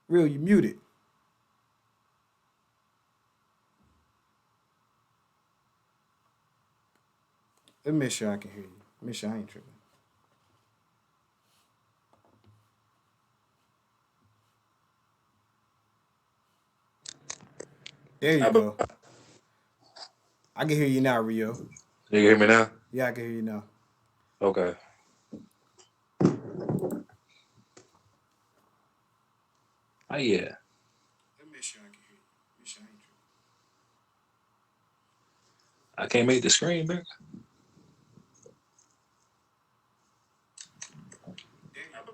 Real, you muted. Let me make sure I can hear you. Make sure I ain't tripping. There you go. I can hear you now, Rio. You hear me now? Yeah, I can hear you now. Okay. Oh yeah. Let me make sure I can hear you. Make sure I ain't I can't make the screen bigger. tripping. There you go.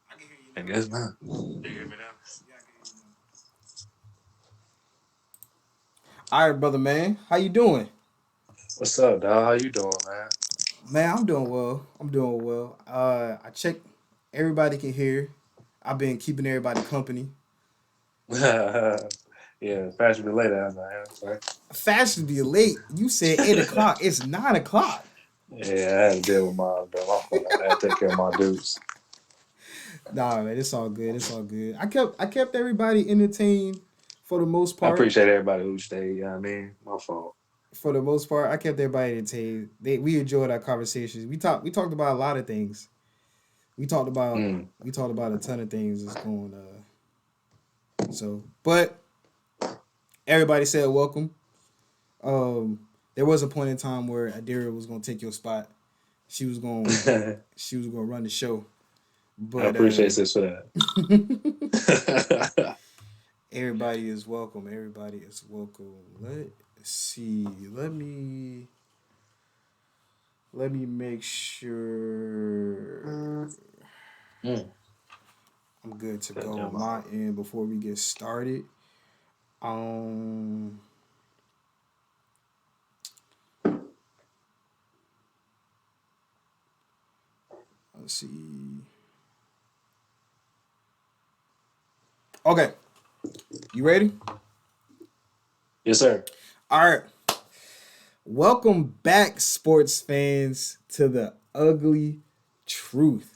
I can hear you I now, guess Rio. not. You hear me now? Yeah, I can hear you now. All right, brother, man. How you doing? What's up, dog? How you doing, man? Man, I'm doing well. I'm doing well. I checked. Everybody can hear. I've been keeping everybody company. Yeah, fashionably later, I'm like, sorry. Fashionably late. You said 8 o'clock. It's 9 o'clock. Yeah, I had to deal with my bro. My fault. I had to take care of my dudes. Nah, man, it's all good. It's all good. I kept everybody entertained for the most I part. appreciate everybody who stayed. You know what I mean? My fault. For the most part, I kept everybody entertained. We enjoyed our conversations. We talked about a lot of things. We talked about Mm. we talked about a ton of things that's going but everybody said welcome. Um there was a point in time where Adira was gonna take your spot. She was gonna she was gonna run the show. I But appreciate this for that. everybody is welcome. Everybody is welcome. Let's see. Let me make sure Mm. I'm good to That go on jump my out. end before we get started. Um, let's see. Okay, you ready? Yes, sir. All right. Welcome back, sports fans, to the ugly truth.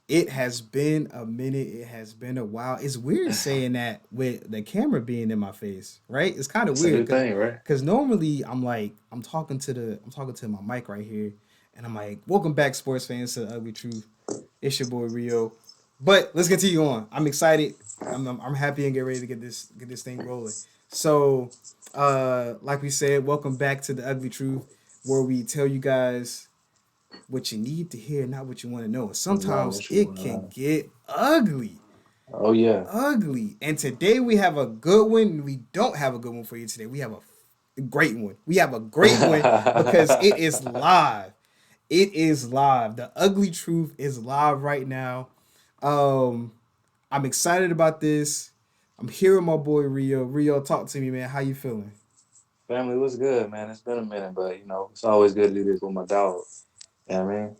It has been a minute. It has been a while. It's weird saying that with the camera being in my face, right? It's kind of It's a weird new because thing, right? normally I'm talking to my mic right here, and I'm like, "Welcome back, sports fans, to the ugly truth." It's your boy Rio, but let's continue on. I'm excited. I'm happy and get ready to get this thing rolling. So, like we said, welcome back to the ugly truth, where we tell you guys what you need to hear, not what you want to know. Not Sometimes what you it want can to. get ugly. Oh yeah. Ugly. And today we have a good one. We don't have a good one for you today. We have a great one. We have a great one because it is live. It is live. The ugly truth is live right now. Um, I'm excited about this. I'm here with my boy Rio. Rio, talk to me, man. How you feeling? Family was good, man. It's been a minute, but it's always good to do this with my dog. You know what I mean?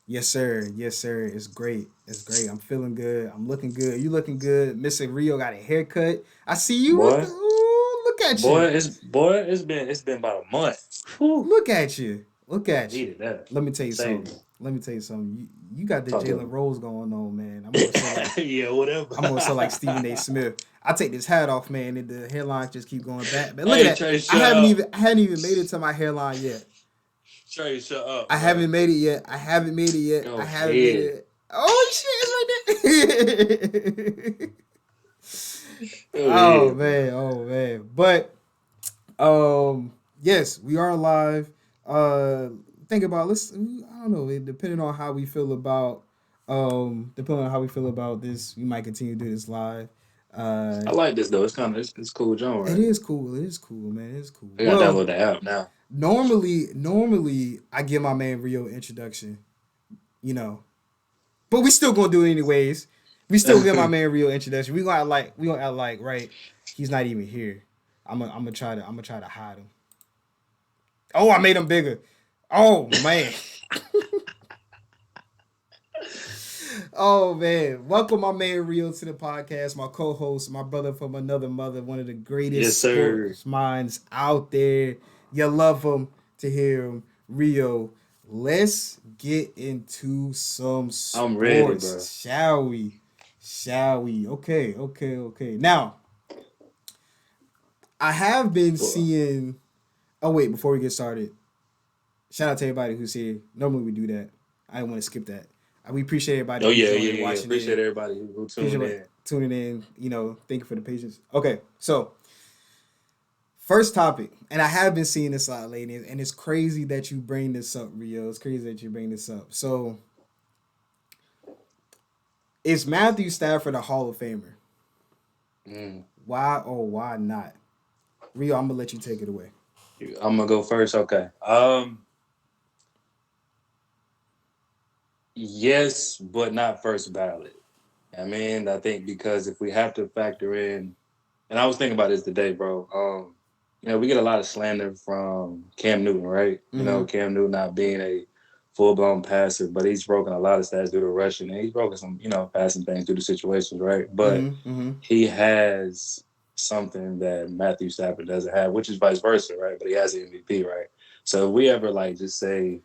Yes, sir. Yes, sir. It's great. It's great. I'm feeling good. I'm looking good. You looking good. Mr. Rio got a haircut. I see you with the. Boy, Ooh, look at you. it's been about a month. Whew. Look at you. Look I at you. needed that. Let me tell you Save something. me. Let me tell you something. You got the Talk to Jalen me. Rose going on, man. I'm gonna say like Yeah, whatever. I'm gonna say like Stephen A. Smith. I take this hat off, man, and the hairlines just keep going back. But look at Hey, that. Trey, I shut haven't up. even I hadn't even made it to my hairline yet. Trey, shut up, I bro. haven't made it yet. I haven't made it yet. I Go haven't made ahead. it. Oh shit, it's right there. Go Oh ahead, bro. man, oh man. But yes, we are live. Uh think about let's I don't know, depending on how we feel about depending on how we feel about this, we might continue to do this live. Uh I like this though. It's cool, John. it Right? is cool. It is cool, man. It is cool. I gotta Well, download the app now. normally I give my man Rio introduction, you know. But we still gonna do it anyways. We still give my man Rio introduction. We gonna act like right, he's not even here. I'm gonna try to hide him. Oh, I made him bigger. Oh man. Oh man. Welcome my man Rio to the podcast, my co-host, my brother from another mother, one of the Yes, greatest sir. sports minds out there. You love him to hear him. Rio, let's get into some I'm ready, bro. sports, shall we? Shall we? Okay, okay, okay. Now, I have been Well, seeing. Oh wait, before we get started, shout out to everybody who's here. Normally we do that. I didn't want to skip that. We appreciate everybody oh who's yeah, joining, yeah, yeah. watching Appreciate in. everybody who Appreciate tuned everybody in. tuning in. Thank you for the patience. Okay, so first topic, and I have been seeing this a lot lately, and it's crazy that you bring this up, Rio. It's crazy that you bring this up. So, is Matthew Stafford a Hall of Famer? Mm. Why or why not? Rio, I'm gonna let you take it away. I'm gonna go first. Okay. Yes, but not first ballot. I mean, I think because if we have to factor in, and I was thinking about this today, bro. We get a lot of slander from Cam Newton, right? Mm-hmm. Cam Newton not being a full blown passer, but he's broken a lot of stats due to rushing, and he's broken some, passing things due to situations, right? But Mm-hmm. Mm-hmm. he has something that Matthew Stafford doesn't have, which is vice versa, right? But he has the MVP, right? So if we ever like just say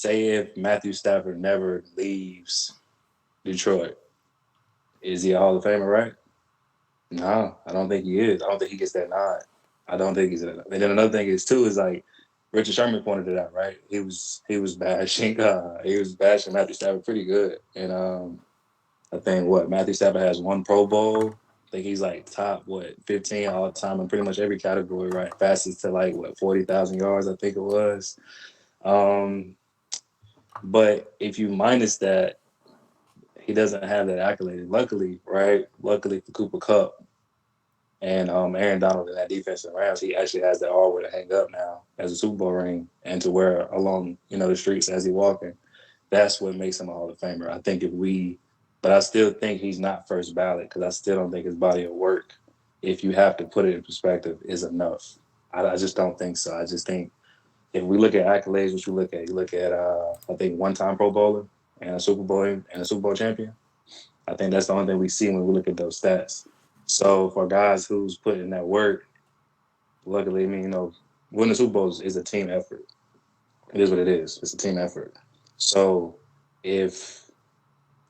if Matthew Stafford never leaves Detroit, is he a Hall of Famer, right? No, I don't think he is. I don't think he gets that nod. I don't think he's that. And then another thing is too is like Richard Sherman pointed it out, right? He was bashing Matthew Stafford pretty good. And I think what Matthew Stafford has one Pro Bowl. I think he's like top 15 all time in pretty much every category, right? Fastest to like 40,000 yards, I think it was. Um, but if you minus that, he doesn't have that accolade. Luckily, right? Luckily for Cooper Cup, and Aaron Donald in that defense in Rams, he actually has that hardware to hang up now as a Super Bowl ring and to wear along, the streets as he walking. That's what makes him a Hall of Famer. I think but I still think he's not first ballot because I still don't think his body of work, if you have to put it in perspective, is enough. I just don't think so. I just think if we look at accolades, what you look at, I think one-time Pro Bowler and a Super Bowl champion. I think that's the only thing we see when we look at those stats. So for guys who's putting in that work, luckily, I mean, winning the Super Bowls is a team effort. It is what it is. It's a team effort. So if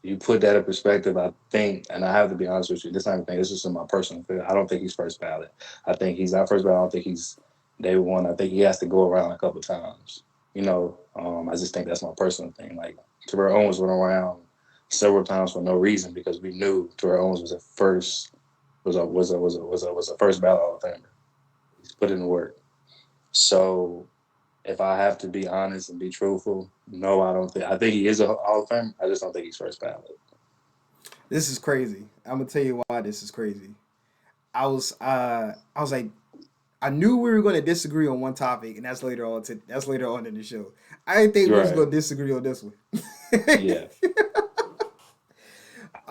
you put that in perspective, I think, and I have to be honest with you, this time thing, this is my personal opinion. I don't think he's first ballot. I think he's not first ballot. I don't think he's day one. I think he has to go around a couple of times. I just think that's my personal thing. Like Terrell Owens went around several times for no reason because we knew Terrell Owens was a first was a first ballot Hall of Famer. He's put in the work. So if I have to be honest and be truthful, no, I don't think. I think he is a Hall of Famer. I just don't think he's first ballot. This is crazy. I'm gonna tell you why this is crazy. I was like, I knew we were gonna disagree on one topic, and that's later on in the show. I didn't think we was Right. gonna disagree on this one. Yeah.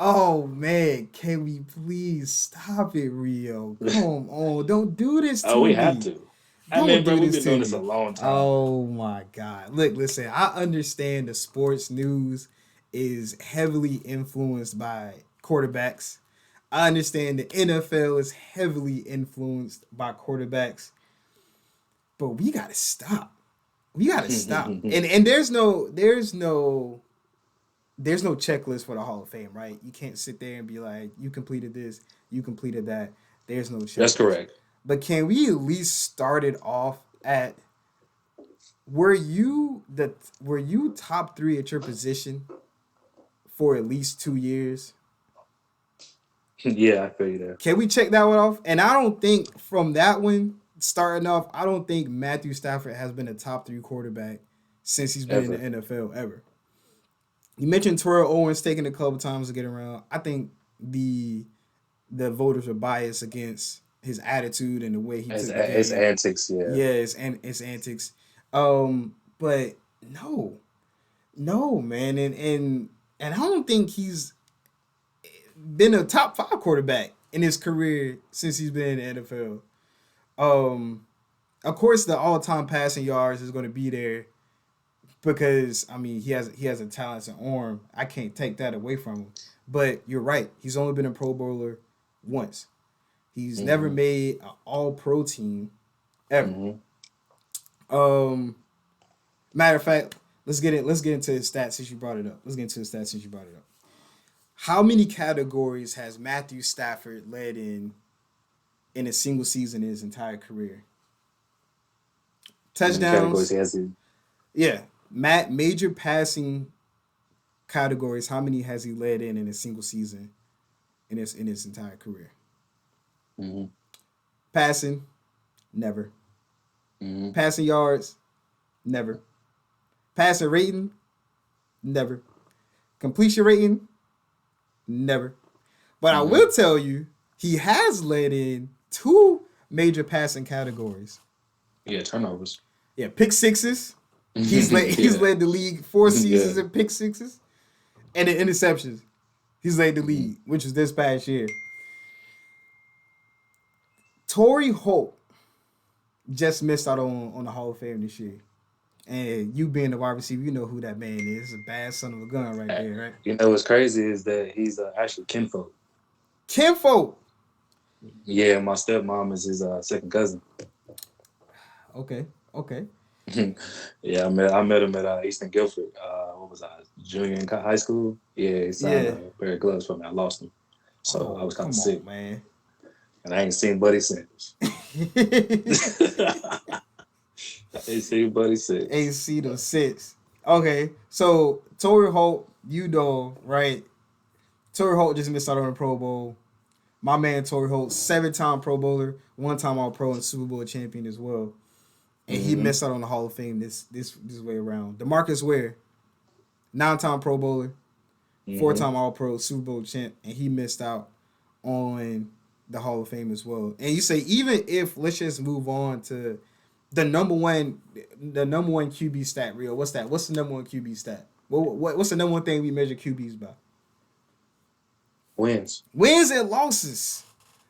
Oh man, can we please stop it, Rio? Come on, don't do this Oh, to we have me. to. I Don't mean, bro, do we've this been to doing this a me. long time. Oh my God. Look, listen, I understand the sports news is heavily influenced by quarterbacks. I understand the NFL is heavily influenced by quarterbacks, but we gotta stop. We gotta stop. And there's no checklist for the Hall of Fame, right? You can't sit there and be like, you completed this, you completed that. There's no That's checklist. correct. But can we at least start it off at were you top three at your position for at least 2 years? Yeah, I feel you there. Can we check that one off? And I don't think from that one starting off, I don't think Matthew Stafford has been a top three quarterback since he's been in the Ever. NFL ever. You mentioned Terrell Owens taking a couple times to get around. I think the voters were biased against his attitude and the way he took the His game. antics, yeah. Yes, and his antics. But no, no, man, and I don't think he's been a top five quarterback in his career since he's been in the NFL. Um, of course, the all time passing yards is going to be there because I mean he has a talented arm. I can't take that away from him. But you're right. He's only been a Pro Bowler once. He's never Mm-hmm. made an All Pro team ever. Mm-hmm. Um, Matter of fact, let's get into his stats since you brought it up. How many categories has Matthew Stafford led in a single season in his entire career? How many categories Touchdowns, he has in? yeah. Major passing categories. How many has he led in a single season in his entire career? Mm-hmm. Passing, never. Mm-hmm. Passing yards, never. Passing rating, never. Completion rating, never. But I Mm-hmm. will tell you, he has led in two major passing categories. Yeah, turnovers. Yeah, pick sixes. He's Yeah. led the league 4 seasons Yeah. in pick sixes, and in interceptions. He's led the Mm-hmm. league, which was this past year. Torrey Holt just missed out on the Hall of Fame this year. And you being the wide receiver, you know who that man is. It's a bad son of a gun right there, right? You know what's crazy is that he's actually kinfolk. Kinfolk. Yeah, my stepmom is his second cousin. Okay, okay. Yeah, I met him at Eastern Guilford. What was I? Junior in high school. Yeah, he signed Yeah. a pair of gloves for me. I lost them, so I Oh, was kind of come sick, on, man. and I ain't seen Buddy since. I ain't seen Buddy since. AC to six. Okay, so Torrey Holt, you know, right? Torrey Holt just missed out on the Pro Bowl. My man Torrey Holt, 7-time Pro Bowler, 1-time All Pro and Super Bowl champion as well. And he Mm-hmm. missed out on the Hall of Fame this way around. DeMarcus Ware, 9-time Pro Bowler, Mm-hmm. 4-time All Pro, Super Bowl champ, and he missed out on the Hall of Fame as well. And you say even if let's just move on to the number one QB stat, Rio. What's that? What's the number one QB stat? What's the number one thing we measure QBs by? Wins. Wins and losses.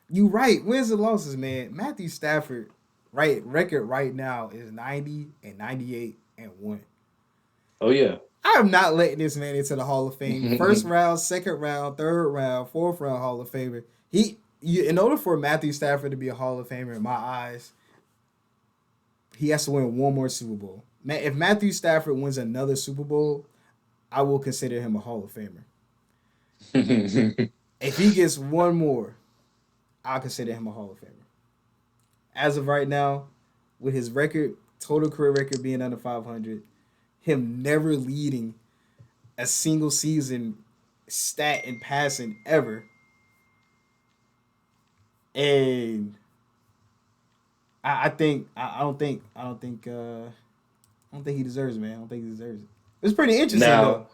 You right. Wins and losses, man. Matthew Stafford, right, record right now is 90-98-1. Oh yeah. I am not letting this man into the Hall of Fame. First round, second round, third round, fourth round Hall of Famer. In order for Matthew Stafford to be a Hall of Famer in my eyes, he has to win one more Super Bowl. If Matthew Stafford wins another Super Bowl, I will consider him a Hall of Famer. If he gets one more, I'll consider him a Hall of Famer. As of right now, with his record, total career record being under 500, him never leading a single season stat in passing ever, and I don't think he deserves it, man. I don't think he deserves it. It's pretty interesting though.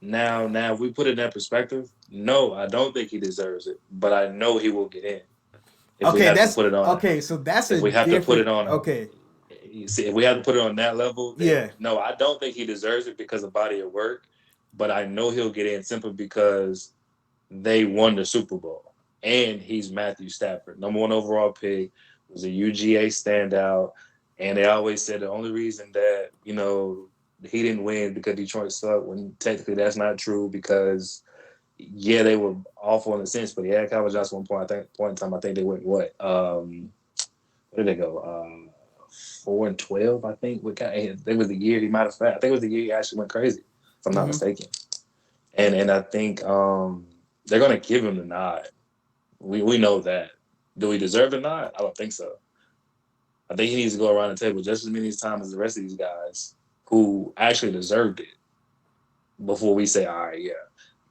now, now, if we put it in that perspective, no, I don't think he deserves it, but I know he will get in if we Okay, have to that's put it on. okay. So that's If a we have to put it different. on, Okay, you see, if we have to put it on that level, then yeah. no, I don't think he deserves it because of body of work, but I know he'll get in simply because they won the Super Bowl. And he's Matthew Stafford, number one overall pick, was a UGA standout. And they always said the only reason that, he didn't win because Detroit sucked, when technically that's not true because, yeah, they were awful in a sense, but he had Calvin Johnson point in time. I think they went what? Where did they go? 4-12, I think. It was the year he might have. I think it was the year he actually went crazy, if I'm not Mm-hmm. mistaken. And I think they're gonna give him the nod. We know that. Do we deserve the nod? I don't think so. I think he needs to go around the table just as many times as the rest of these guys who actually deserved it before we say, all right, yeah,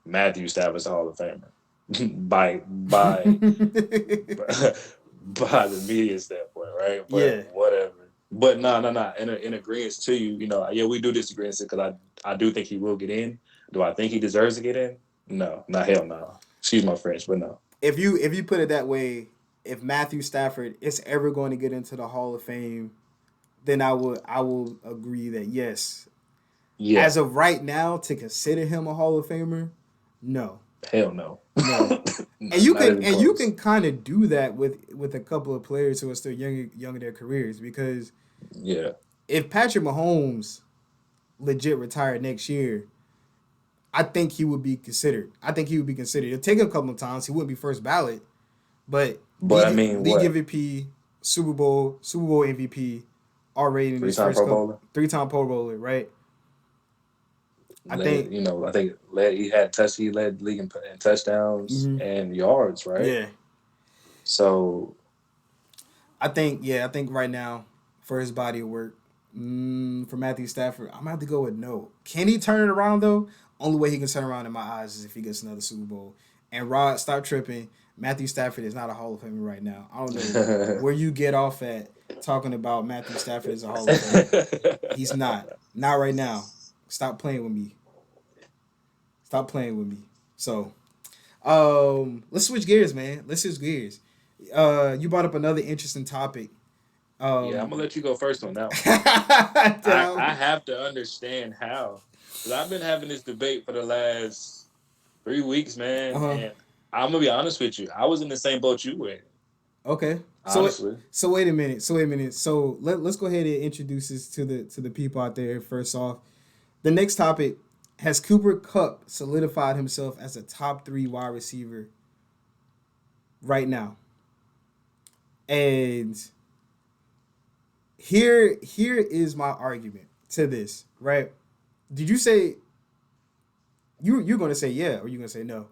Matthew Stafford's a Hall of Famer by by the media standpoint, right? But Yeah. whatever. But no. In agreement to you, yeah, we do disagree because I do think he will get in. Do I think he deserves to get in? No, not hell no. Excuse my French, but no. If you put it that way, if Matthew Stafford is ever going to get into the Hall of Fame, then I will agree that yes. Yeah, As of right now, to consider him a Hall of Famer, no, hell no. no. And you Not can even and you close. can kind of do that with a couple of players who are still young in their careers because Yeah, if Patrick Mahomes legit retired next year, I think he would be considered. I think he would be considered. It'll take him a couple of times. He wouldn't be first ballot, but but I mean, league what? MVP, Super Bowl MVP, already in his Three-time first Pro couple, Bowler. 3-time Pro Bowler, right? I think, I think he led the league in touchdowns mhm, and yards, right? yeah, So I think right now for his body of work, for Matthew Stafford, I'm gonna have to go with no. Can he turn it around though? Only way he can turn around in my eyes is if he gets another Super Bowl. And Rod, stop tripping. Matthew Stafford is not a Hall of Famer right now. I don't know where you get off at talking about Matthew Stafford as a Hall of Famer. He's not. Not right now. Stop playing with me. Stop playing with me. So, let's switch gears, man. Let's switch gears. You brought up another interesting topic. yeah, I'm gonna Um, let you go first on that one. I Damn. have to understand how, because I've been having this debate for the last 3 weeks, man, Uh-huh. and I'm gonna be honest with you. I was in the same boat you were in, Okay. honestly. So wait a minute. So wait a minute. So let's go ahead and introduce this to the people out there. First off, the next topic: has Cooper Cup solidified himself as a top three wide receiver right now? And here is my argument to this. Right? Did you say you're gonna say yeah or you gonna say no?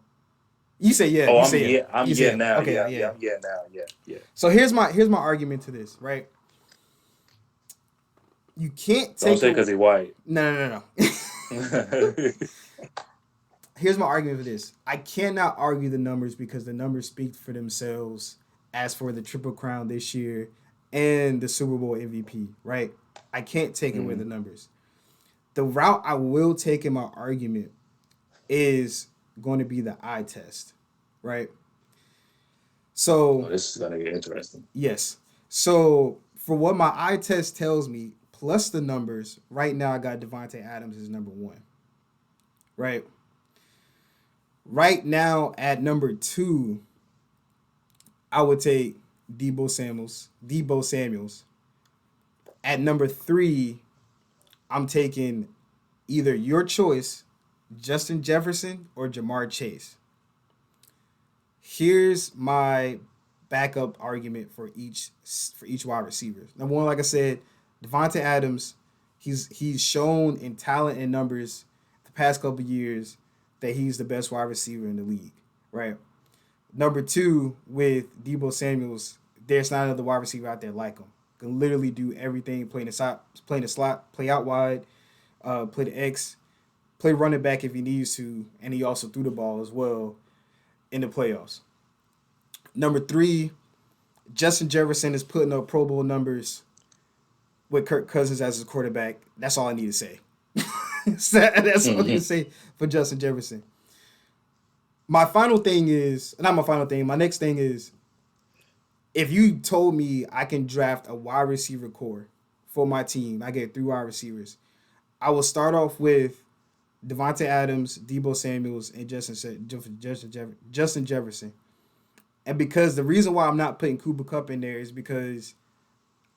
You say yeah. Oh, You say yeah. I'm You say yeah yeah. now. Okay. Yeah. Yeah, Yeah. yeah, I'm yeah now. Yeah, yeah. So here's my argument to this. Right? You can't Don't take say a because he white. no. Here's my argument for this. I cannot argue the numbers because the numbers speak for themselves as for the Triple Crown this year and the Super Bowl MVP, right? I can't take away the Mm. numbers. The route I will take in my argument is going to be the eye test, right? Oh, So, this is gonna get interesting. yes. So, for what my eye test tells me, plus the numbers, right now I got Devontae Adams as number one, right? Right now at number two, I would take Debo Samuels. Debo Samuels. At number three, I'm taking either your choice, Justin Jefferson or Jamar Chase. Here's my backup argument for each wide receiver. Number one, like I said, Devontae Adams, he's shown in talent and numbers the past couple years that he's the best wide receiver in the league, right? Number two, with Debo Samuels, there's not another wide receiver out there like him. Can literally do everything, playing the slot, play out wide, play the X, play running back if he needs to, and he also threw the ball as well in the playoffs. Number three, Justin Jefferson is putting up Pro Bowl numbers with Kirk Cousins as his quarterback. That's all I need to say. That's all I need to say for Justin Jefferson. My final thing is not my final thing. My next thing is if you told me I can draft a wide receiver core for my team, I get three wide receivers. I will start off with Devontae Adams, Debo Samuels, and Justin Jefferson. And because the reason why I'm not putting Cooper Cup in there is because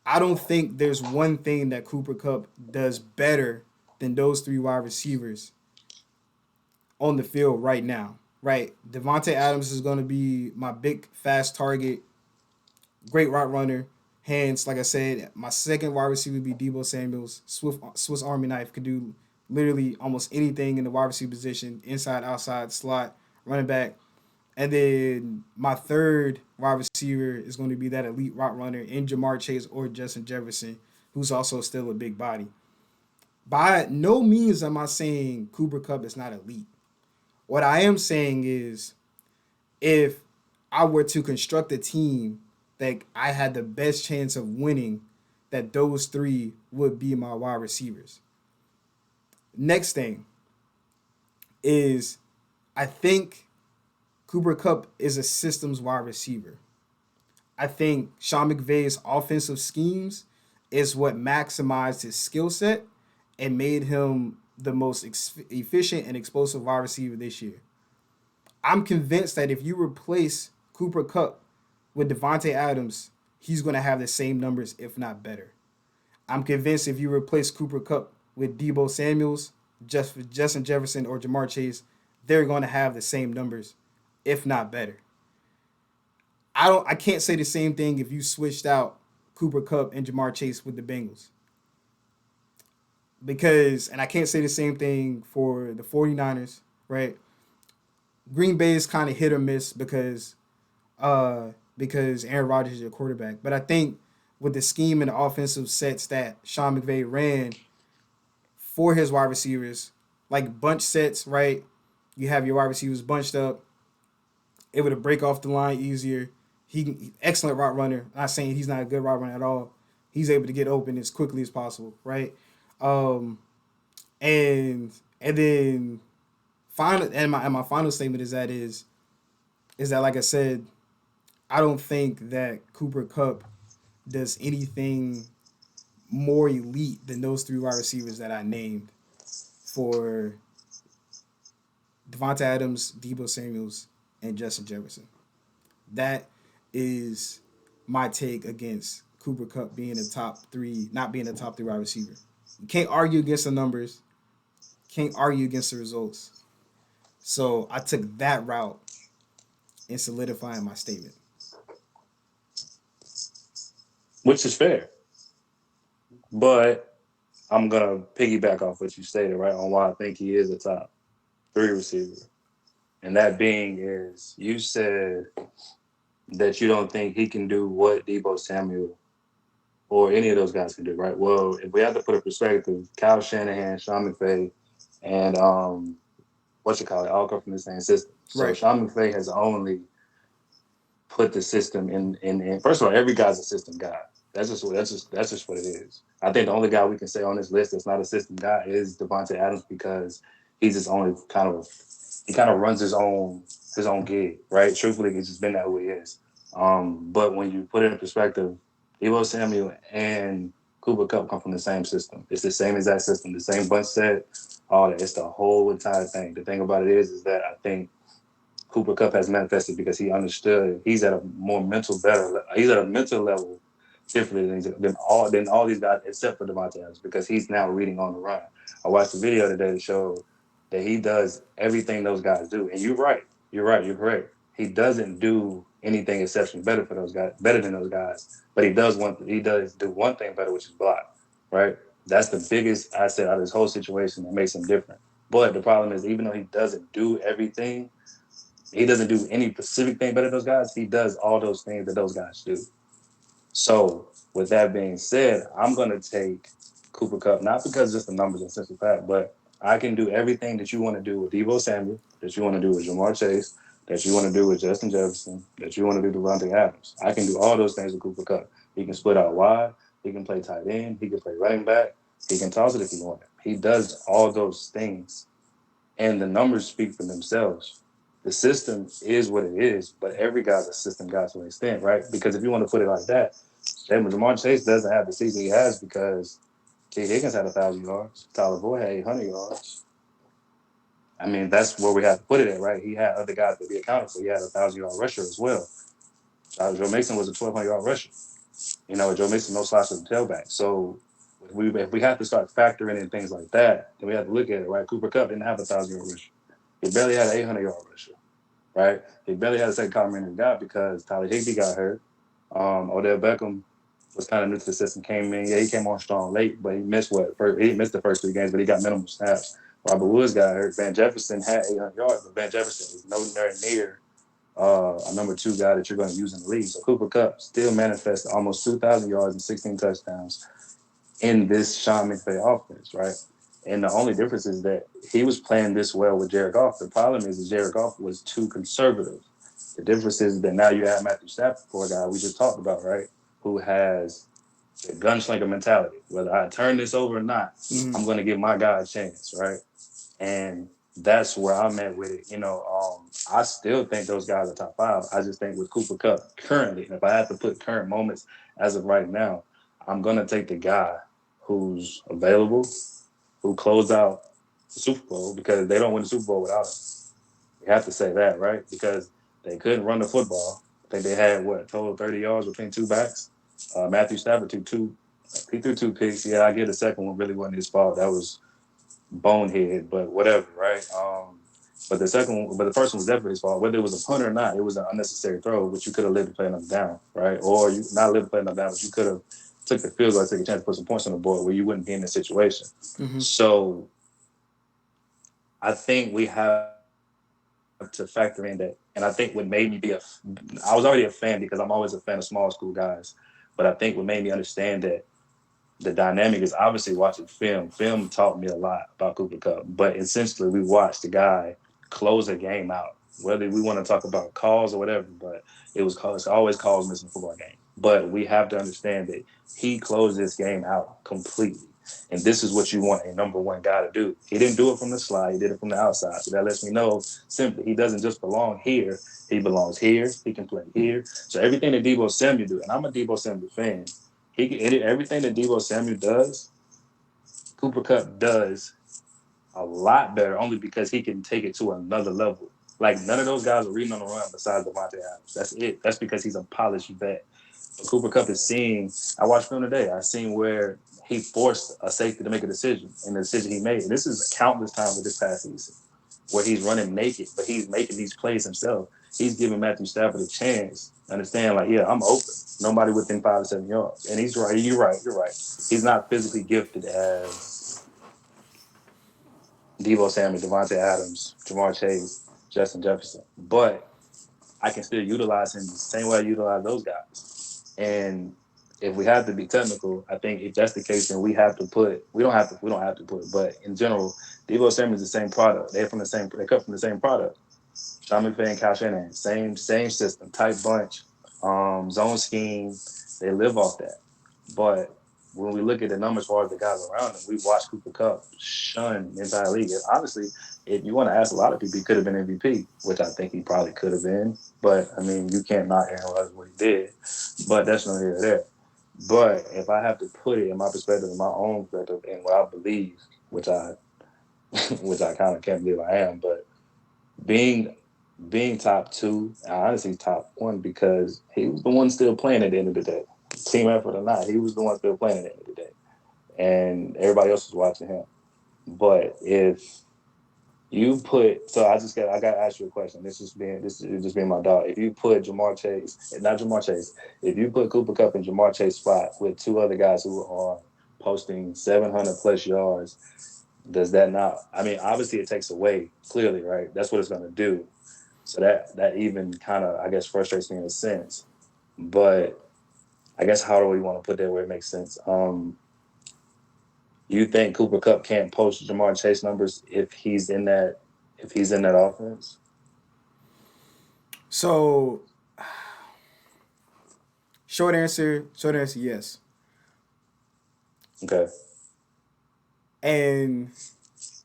I don't think there's one thing that Cooper Cup does better than those three wide receivers on the field right now. Right, Devontae Adams is going to be my big fast target, great route runner, hands. Like I said, my second wide receiver would be Debo Samuels. Swiss Army knife, could do literally almost anything in the wide receiver position, inside, outside, slot, running back. And then my third wide receiver is going to be that elite route runner in Jamar Chase or Justin Jefferson, who's also still a big body. By no means am I saying Cooper Cup is not elite. What I am saying is if I were to construct a team that I had the best chance of winning, that those three would be my wide receivers. Next thing is I think Cooper Cup is a systems wide receiver. I think Sean McVay's offensive schemes is what maximized his skill set and made him the most efficient and explosive wide receiver this year. I'm convinced that if you replace Cooper Cup with Devontae Adams, he's going to have the same numbers, if not better. I'm convinced if you replace Cooper Cup with Debo Samuels, Justin Jefferson, or Jamar Chase, they're going to have the same numbers, if not better. I can't say the same thing if you switched out Cooper Cup and Jamar Chase with the Bengals. because, and I can't say the same thing for the 49ers, right? Green Bay is kind of hit or miss because Aaron Rodgers is your quarterback. But I think with the scheme and the offensive sets that Sean McVay ran for his wide receivers, like bunch sets, right? You have your wide receivers bunched up, able to break off the line easier. Excellent route runner. Not saying he's not a good route runner at all. He's able to get open as quickly as possible, right? Um, and then final and my final statement is that like I said, I don't think that Cooper Cup does anything more elite than those three wide receivers that I named for Devonta Adams, Debo Samuels, and Justin Jefferson. That is my take against Cooper Cup being a top three, not being a top three wide receiver. You can't argue against the numbers, can't argue against the results. So I took that route in solidifying my statement. which is fair. But I'm gonna piggyback off what you stated, right, on why I think he is a top three receiver. And that being is you said that you don't think he can do what Debo Samuel or any of those guys can do, right? Well, if we have to put a perspective, Kyle Shanahan, Sean McVay, and what you call it, all come from the same system. So Right. Sean McVay has only put the system in. First of all, every guy's a system guy. That's just what it is. I think the only guy we can say on this list that's not a system guy is Devontae Adams because he's his only he kind of runs his own gig, right? Truthfully, he's just been that who he is. But when you put it in perspective, Debo Samuel and Cooper Cup come from the same system. It's the same exact system, the same bunch set, all that. It's the whole entire thing. The thing about it is that I think Cooper Cup has manifested because he understood he's at a more mental better. He's at a mental level differently than all these guys except for Devontae Adams because he's now reading on the run. I watched a video today that showed that he does everything those guys do, and you're right. You're right. You're correct. He doesn't do anything exceptionally better for those guys, better than those guys, but he does do one thing better, which is block. Right. That's the biggest asset out of this whole situation that makes him different. But the problem is, even though he doesn't do everything, he doesn't do any specific thing better than those guys. He does all those things that those guys do. So, with that being said, I'm going to take Cooper Cup, not because just the numbers and simple fact, but I can do everything that you want to do with Debo Samuel, that you want to do with Jamar Chase, that you want to do with Justin Jefferson, that you want to do with Devontae Adams. I can do all those things with Cooper Cup. He can split out wide. He can play tight end. He can play running back. He can toss it if he wants. He does all those things and the numbers speak for themselves. The system is what it is, but every guy's a system guy to an extent, right? Because if you want to put it like that, Jamar Chase doesn't have the season he has because T. Higgins had 1,000 yards, Tyler Boyd had 800 yards. I mean, that's where we have to put it at, right? He had other guys to be accounted for. He had 1,000 yard rusher as well. Joe Mason was a 1,200 yard rusher. Joe Mixon no slouch of the tailback. So if we have to start factoring in things like that, then we have to look at it, right? Cooper Cup didn't have 1,000 yard rusher. He barely had an 800 yard rusher, right? He barely had a second complimentary guy because Tyler Higbee got hurt. Odell Beckham was kind of new to the system, came in. Yeah, he came on strong late, but he missed he missed the first 3 games, but he got minimal snaps. Robert Woods got hurt. Van Jefferson had 800 yards, but Van Jefferson is nowhere near a number 2 guy that you're going to use in the league. So Cooper Cup still manifested almost 2,000 yards and 16 touchdowns in this Sean McVay offense, right? And the only difference is that he was playing this well with Jared Goff. The problem is that Jared Goff was too conservative. The difference is that now you have Matthew Stafford, for a guy we just talked about, right? Who has the gunslinger mentality. Whether I turn this over or not, Mm-hmm. I'm going to give my guy a chance, right? And that's where I'm at with it. I still think those guys are top 5. I just think with Cooper Cup currently, if I had to put current moments as of right now, I'm going to take the guy who's available, who closed out the Super Bowl because they don't win the Super Bowl without him. You have to say that, right? Because they couldn't run the football. I think they had total 30 yards between 2 backs. Matthew Stafford he threw 2 picks. Yeah, I get the second one really wasn't his fault. That was bonehead, but whatever, right? But the first one was definitely his fault. Whether it was a punt or not, it was an unnecessary throw, which you could have lived to play another down, right? Or you not lived to play another down, but you could have took the field goal, took a chance to put some points on the board where you wouldn't be in this situation. Mm-hmm. So I think we have to factor in that. And I think what made me I was already a fan because I'm always a fan of small school guys. But I think what made me understand that the dynamic is obviously watching film. Film taught me a lot about Cooper Cup, but essentially we watched the guy close a game out. Whether we want to talk about calls or whatever, but it's always calls missing a football game. But we have to understand that he closed this game out completely. And this is what you want a number one guy to do. He didn't do it from the slide, he did it from the outside. So that lets me know simply he doesn't just belong here, he belongs here, he can play here. So everything that Debo Samuel do, and I'm a Debo Samuel fan, he can everything that Debo Samuel does, Cooper Cup does a lot better only because he can take it to another level. Like none of those guys are reading on the run besides Devontae Adams. That's it. That's because he's a polished vet. But Cooper Cup is seeing. I watched film today. I seen where he forced a safety to make a decision, and the decision he made. And this is countless times with this past season where he's running naked, but he's making these plays himself. He's giving Matthew Stafford a chance. Understand, like, yeah, I'm open. Nobody within 5 to 7 yards. And he's right. You're right. You're right. He's not physically gifted as Debo Samuel, Devontae Adams, Jamar Chase, Justin Jefferson. But I can still utilize him the same way I utilize those guys. And if we have to be technical, I think if that's the case, then we don't have to put, but in general, Debo Samuel is the same product. They cut from the same product. Sean McVay and Kyle Shanahan, same system, tight bunch, zone scheme. They live off that. But when we look at the numbers as far as the guys around him, we've watched Cooper Cup shun the entire league. And honestly, if you want to ask a lot of people, he could have been MVP, which I think he probably could have been. But I mean, you can't knock Aaron Rodgers what he did. But that's not here or there. But if I have to put it in my perspective, in my own perspective, and what I believe, which I which I kind of can't believe I am, but being being top two, honestly top one, because he was the one still playing at the end of the day. Team effort or not, he was the one still playing at the end of the day, and everybody else was watching him. But if you put, so I got to ask you a question. This is just being my dog. If you put Jamar Chase, not Jamar Chase, if you put Cooper Cup in Jamar Chase spot with two other guys who are posting 700 plus yards, does that not? I mean, obviously it takes away clearly, right? That's what it's going to do. So that even kind of, I guess, frustrates me in a sense. But I guess how do we want to put that where it makes sense? You think Cooper Cup can't post Jamar Chase numbers if he's in that offense? So, short answer, yes. Okay. And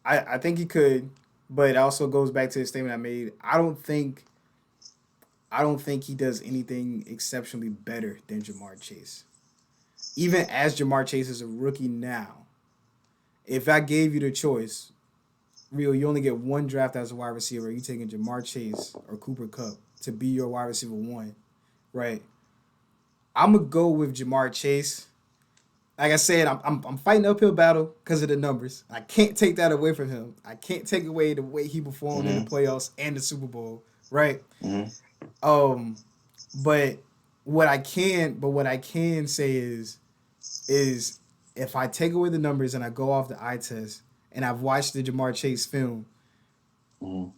I think he could, but it also goes back to the statement I made. I don't think he does anything exceptionally better than Jamar Chase. Even as Jamar Chase is a rookie now, if I gave you the choice, real, you only get one draft as a wide receiver. You taking Jamar Chase or Cooper Cup to be your wide receiver one, right? I'm gonna go with Jamar Chase. Like I said, I'm fighting an uphill battle because of the numbers. I can't take that away from him. I can't take away the way he performed in the Mm-hmm. playoffs and the Super Bowl, right? Mm-hmm. Um, but what I can say is if I take away the numbers and I go off the eye test and I've watched the Jamar Chase film, Mm-hmm.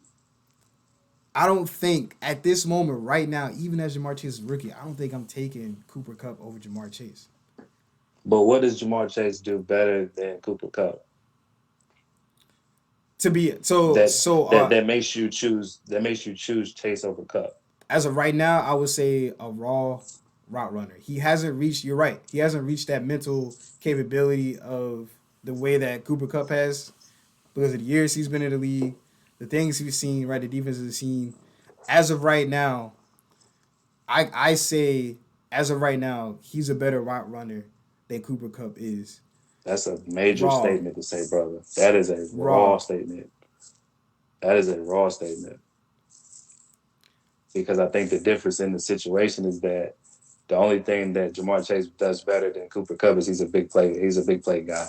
I don't think at this moment right now, even as Jamar Chase is rookie, I don't think I'm taking Cooper Cup over Jamar Chase. But what does Jamar Chase do better than Cooper Cup To be that that makes you choose Chase over Cup? as of right now, I would say a raw route runner. He hasn't reached. You're right. He hasn't reached that mental capability of the way that Cooper Cup has because of the years he's been in the league, the things he's seen, right, the defenses he's seen. As of right now, I say as of right now, he's a better route runner than Cooper Cup is. That's a major Raw, statement to say, brother. That is a raw raw. statement. That is a raw statement. Because I think the difference in the situation is that the only thing that Jamar Chase does better than Cooper Cup is he's a big play. He's a big play guy.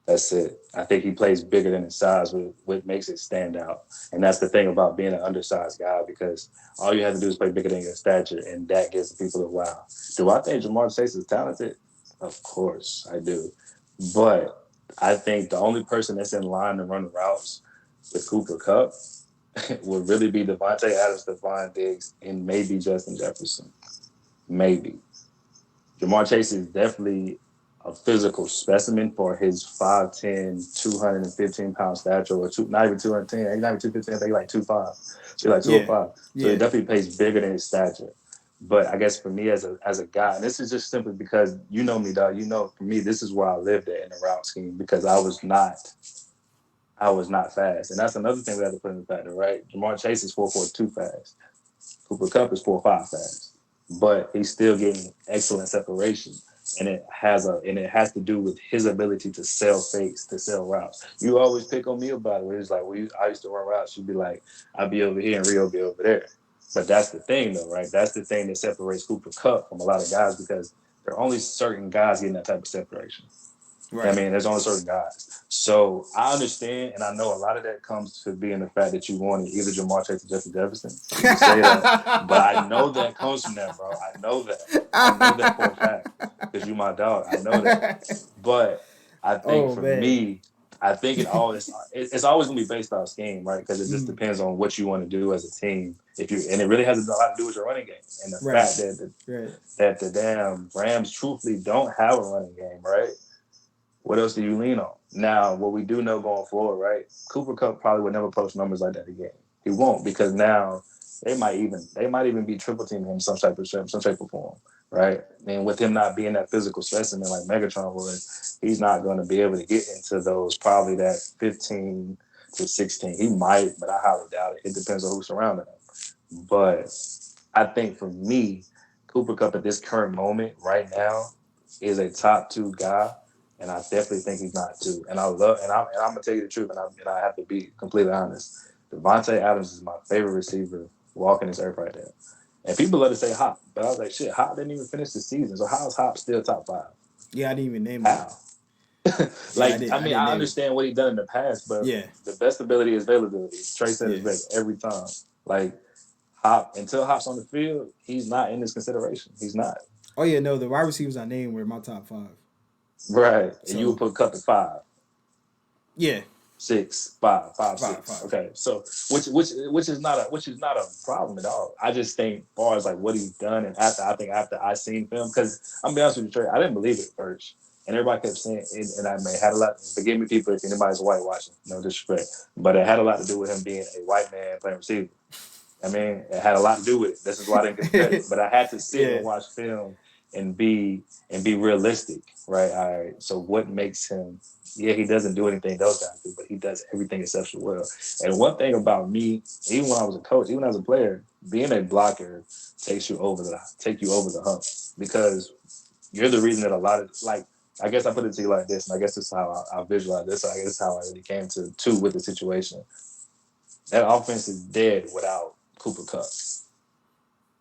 That's it. I think he plays bigger than his size, which makes it stand out. And that's the thing about being an undersized guy because all you have to do is play bigger than your stature, and that gives the people a wow. Do I think Jamar Chase is talented? Of course, I do. But I think the only person that's in line to run the routes with Cooper Cup would really be Devontae Adams, Stephon Diggs, and maybe Justin Jefferson. Maybe. Jamar Chase is definitely a physical specimen for his 5'10", 215-pound stature, or not even 210. He's not even 215, I think he's like 2'5". So he's like Yeah, 205. So he yeah, definitely plays bigger than his stature. But I guess for me as a guy, and this is just simply because you know me, dog. You know, for me, this is where I lived at in the route scheme because I was not fast, and that's another thing we have to put in the factor, right? Jamar Chase is 4.42 fast. Cooper Cup is 4.5 fast, but he's still getting excellent separation, and it has to do with his ability to sell fakes, to sell routes. You always pick on me about it. Where it's like, I used to run routes. You'd be like, I'll be over here and Rio be over there. But that's the thing, though, right? That's the thing that separates Cooper Cup from a lot of guys because there are only certain guys getting that type of separation. I right. mean, there's only certain guys. So I understand, and I know a lot of that comes to being the fact that you wanted either Jamar Chase or Justin Jefferson. You can say that, but I know that comes from that, bro. I know that. I know that for a fact because you my dog. I know that. But I think Oh for man. me, I think it's always gonna be based off scheme, right? Because it just Mm, depends on what you want to do as a team. And it really has a lot to do with your running game and the right, fact right. that the damn Rams truthfully don't have a running game, right? What else do you lean on? Now, what we do know going forward, right? Cooper Cup probably would never post numbers like that again. He won't because now they might even be triple teaming him some shape or form, right? And with him not being that physical specimen like Megatron was, he's not going to be able to get into those probably that 15 to 16. He might, but I highly doubt it. It depends on who's surrounding him. But I think for me, Cooper Cup at this current moment right now is a top two guy, and I definitely think he's not two. And I'm gonna tell you the truth, and I have to be completely honest. Devontae Adams is my favorite receiver walking this earth right there. And people love to say Hop, but I was like, shit, Hop didn't even finish the season, so how is Hop still top five? Yeah, I didn't even name him. How? Yeah, I Like, did. I I mean, didn't I name him. understand what he done in the past, but Yeah, the best ability is availability. Trey said yeah. it's best every time. Like, Hop until Hop's on the field, he's not in this consideration. He's not. Oh yeah, no, the wide receivers I named were in my top five. Right. And you would So put Cup at 5, yeah, 6, 5, 5, five, 6. five. Okay. So which is not a problem at all. I just think as far as like what he's done and after I seen film, because I'm gonna be honest with you, Trey, I didn't believe it at first. And everybody kept saying it, and I may had a lot. Forgive me, people, if anybody's whitewashing, no disrespect, but it had a lot to do with him being a white man playing receiver. I mean, it had a lot to do with it. This is why I didn't give him credit. But I had to sit Yeah. and watch film and be realistic, right? All right. So what makes him? Yeah, he doesn't do anything those guys do, but he does everything exceptionally well. And one thing about me, even when I was a coach, even as a player, being a blocker take you over the hump because you're the reason that a lot of like. I guess I put it to you like this, and I guess this is how I visualize this. I guess this is how I really came to with the situation. That offense is dead without Cooper Cup.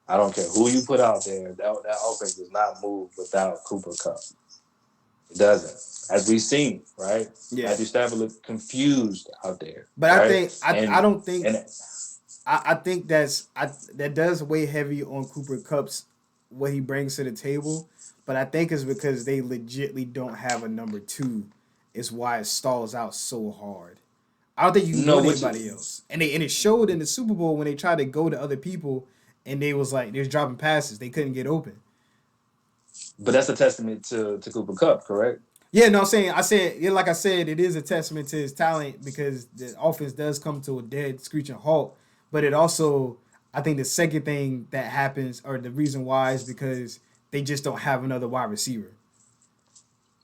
I don't care who you put out there. That offense does not move without Cooper Cup. It doesn't. As we've seen, right? Yeah. Matthew Stafford looked confused out there, But I right? think I And don't think and I think that does weigh heavy on Cooper Cup's what he brings to the table. But I think it's because they legitly don't have a number two. Is why it stalls out so hard. I don't think you can go no, to which anybody else. And it showed in the Super Bowl when they tried to go to other people and they was dropping passes. They couldn't get open. but that's a testament to Cooper Cup, correct? Yeah, no, I'm saying I said yeah, like I said, it is a testament to his talent because the offense does come to a dead screeching halt. But it also, I think the second thing that happens or the reason why is because they just don't have another wide receiver.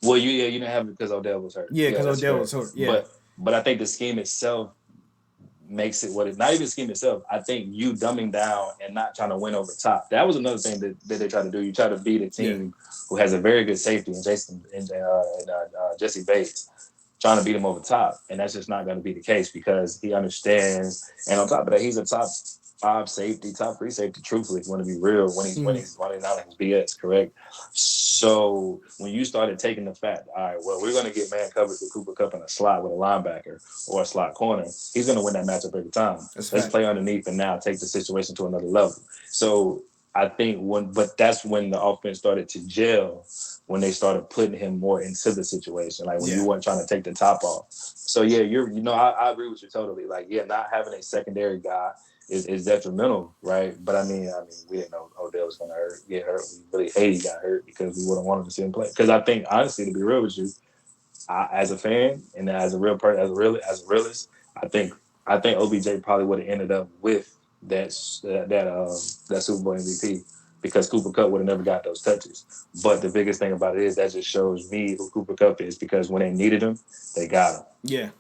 Well, you didn't have it because Odell was hurt. Yeah, Yeah, because that's Odell fair. was hurt. Yeah, But I think the scheme itself makes it what it not even the scheme itself. I think you dumbing down and not trying to win over top. That was another thing that they try to do. You try to beat a yeah, team who has a very good safety in Jesse Bates, trying to beat him over top, and that's just not going to be the case because he understands. And on top of that, he's a top 5 safety, top 3 safety. Truthfully, if you want to be real, when he's running out of his BS, correct. So when you started taking the fact, all right, well, we're going to get man coverage with Cooper Cup in a slot with a linebacker or a slot corner, he's going to win that matchup every time. that's a Let's fact. play underneath and now take the situation to another level. So I think but that's when the offense started to gel when they started putting him more into the situation, like when you Yeah. weren't trying to take the top off. So yeah, I agree with you totally. Like yeah, not having a secondary guy is detrimental, right? But I mean, we didn't know Odell was gonna get hurt. We really hated he got hurt because we would have wanted to see him play. Because I think honestly, to be real with you, as a fan and as a real person, as a realist, I think OBJ probably would have ended up with that Super Bowl MVP because Cooper Cup would have never got those touches. But the biggest thing about it is that just shows me who Cooper Cup is because when they needed him, they got him. Yeah.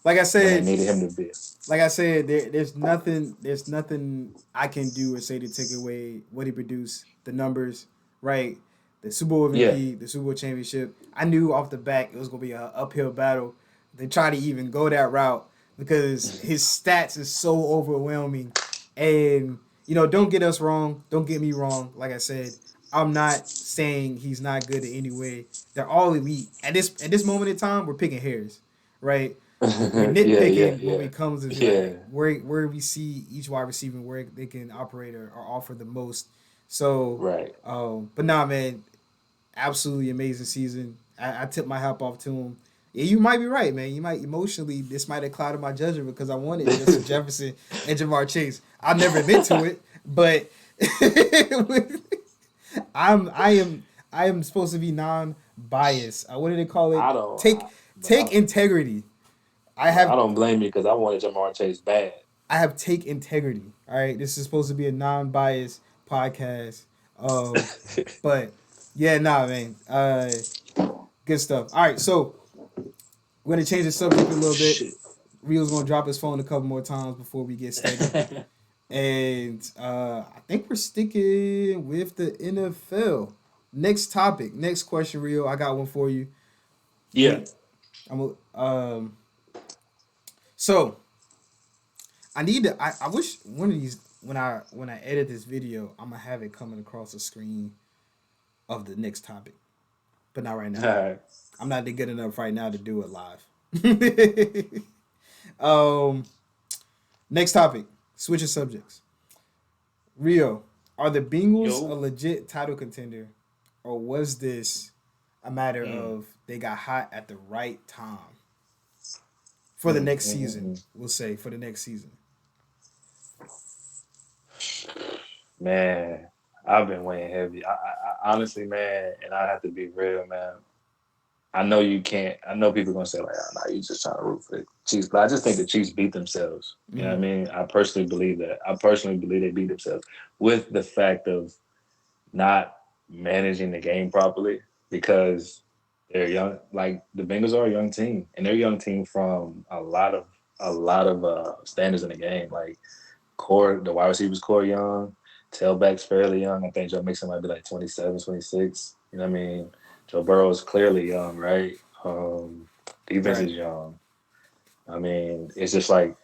Like I When they said, needed him to be. there's nothing I can do or say to take away what he produced, the numbers, right? The Super Bowl Yeah. MVP, the Super Bowl championship. I knew off the back it was gonna be an uphill battle. They try to even go that route because his stats is so overwhelming. And don't get us wrong, don't get me wrong. Like I said, I'm not saying he's not good in any way. They're all elite. At this moment in time, we're picking hairs, right? We're Yeah, yeah, nitpicking when yeah. it comes to Yeah. like where we see each wide receiver where they can operate or offer the most. So, Right. but nah, man, absolutely amazing season. I tip my hat off to him. Yeah, you might be right, man. You might emotionally this might have clouded my judgment because I wanted Justin Jefferson and Jamar Chase. I've never been to it, but I am supposed to be non-biased. What do they call it? I don't but Take integrity. I I have don't blame you because I wanted Jamar Chase bad. I have take integrity. All right, this is supposed to be a non-biased podcast. But yeah, nah, man. Good stuff. All right, so we're gonna change the subject a little bit. Shit. Rio's gonna drop his phone a couple more times before we get steady. And I think we're sticking with the NFL. Next topic, next question, Rio. I got one for you. Yeah. Wait, so I need to. I wish one of these when I edit this video, I'm gonna have it coming across the screen of the next topic, but not right All now. right. I'm not good enough right now to do it live. um, Next topic. Switching subjects. Rio, are the Bengals a Yo. legit title contender, or was this a matter Mm, of they got hot at the right time for the next season? mm. We'll say for the next season. Man, I've been weighing heavy. I honestly, man, and I have to be real, man. I know you can't. I know people are gonna say like, "Oh, no, you just trying to root for the Chiefs," but I just think the Chiefs beat themselves. You know what I Mm-hmm. mean? I personally believe that. I personally believe they beat themselves with the fact of not managing the game properly because they're young. Like the Bengals are a young team, and they're a young team from a lot of standards in the game. Like the wide receivers core young, tailbacks fairly young. I think Joe Mixon might be like 27, 26. You know what I mean? Joe Burrow is clearly young, right? Defense Right. is young. I mean, it's just like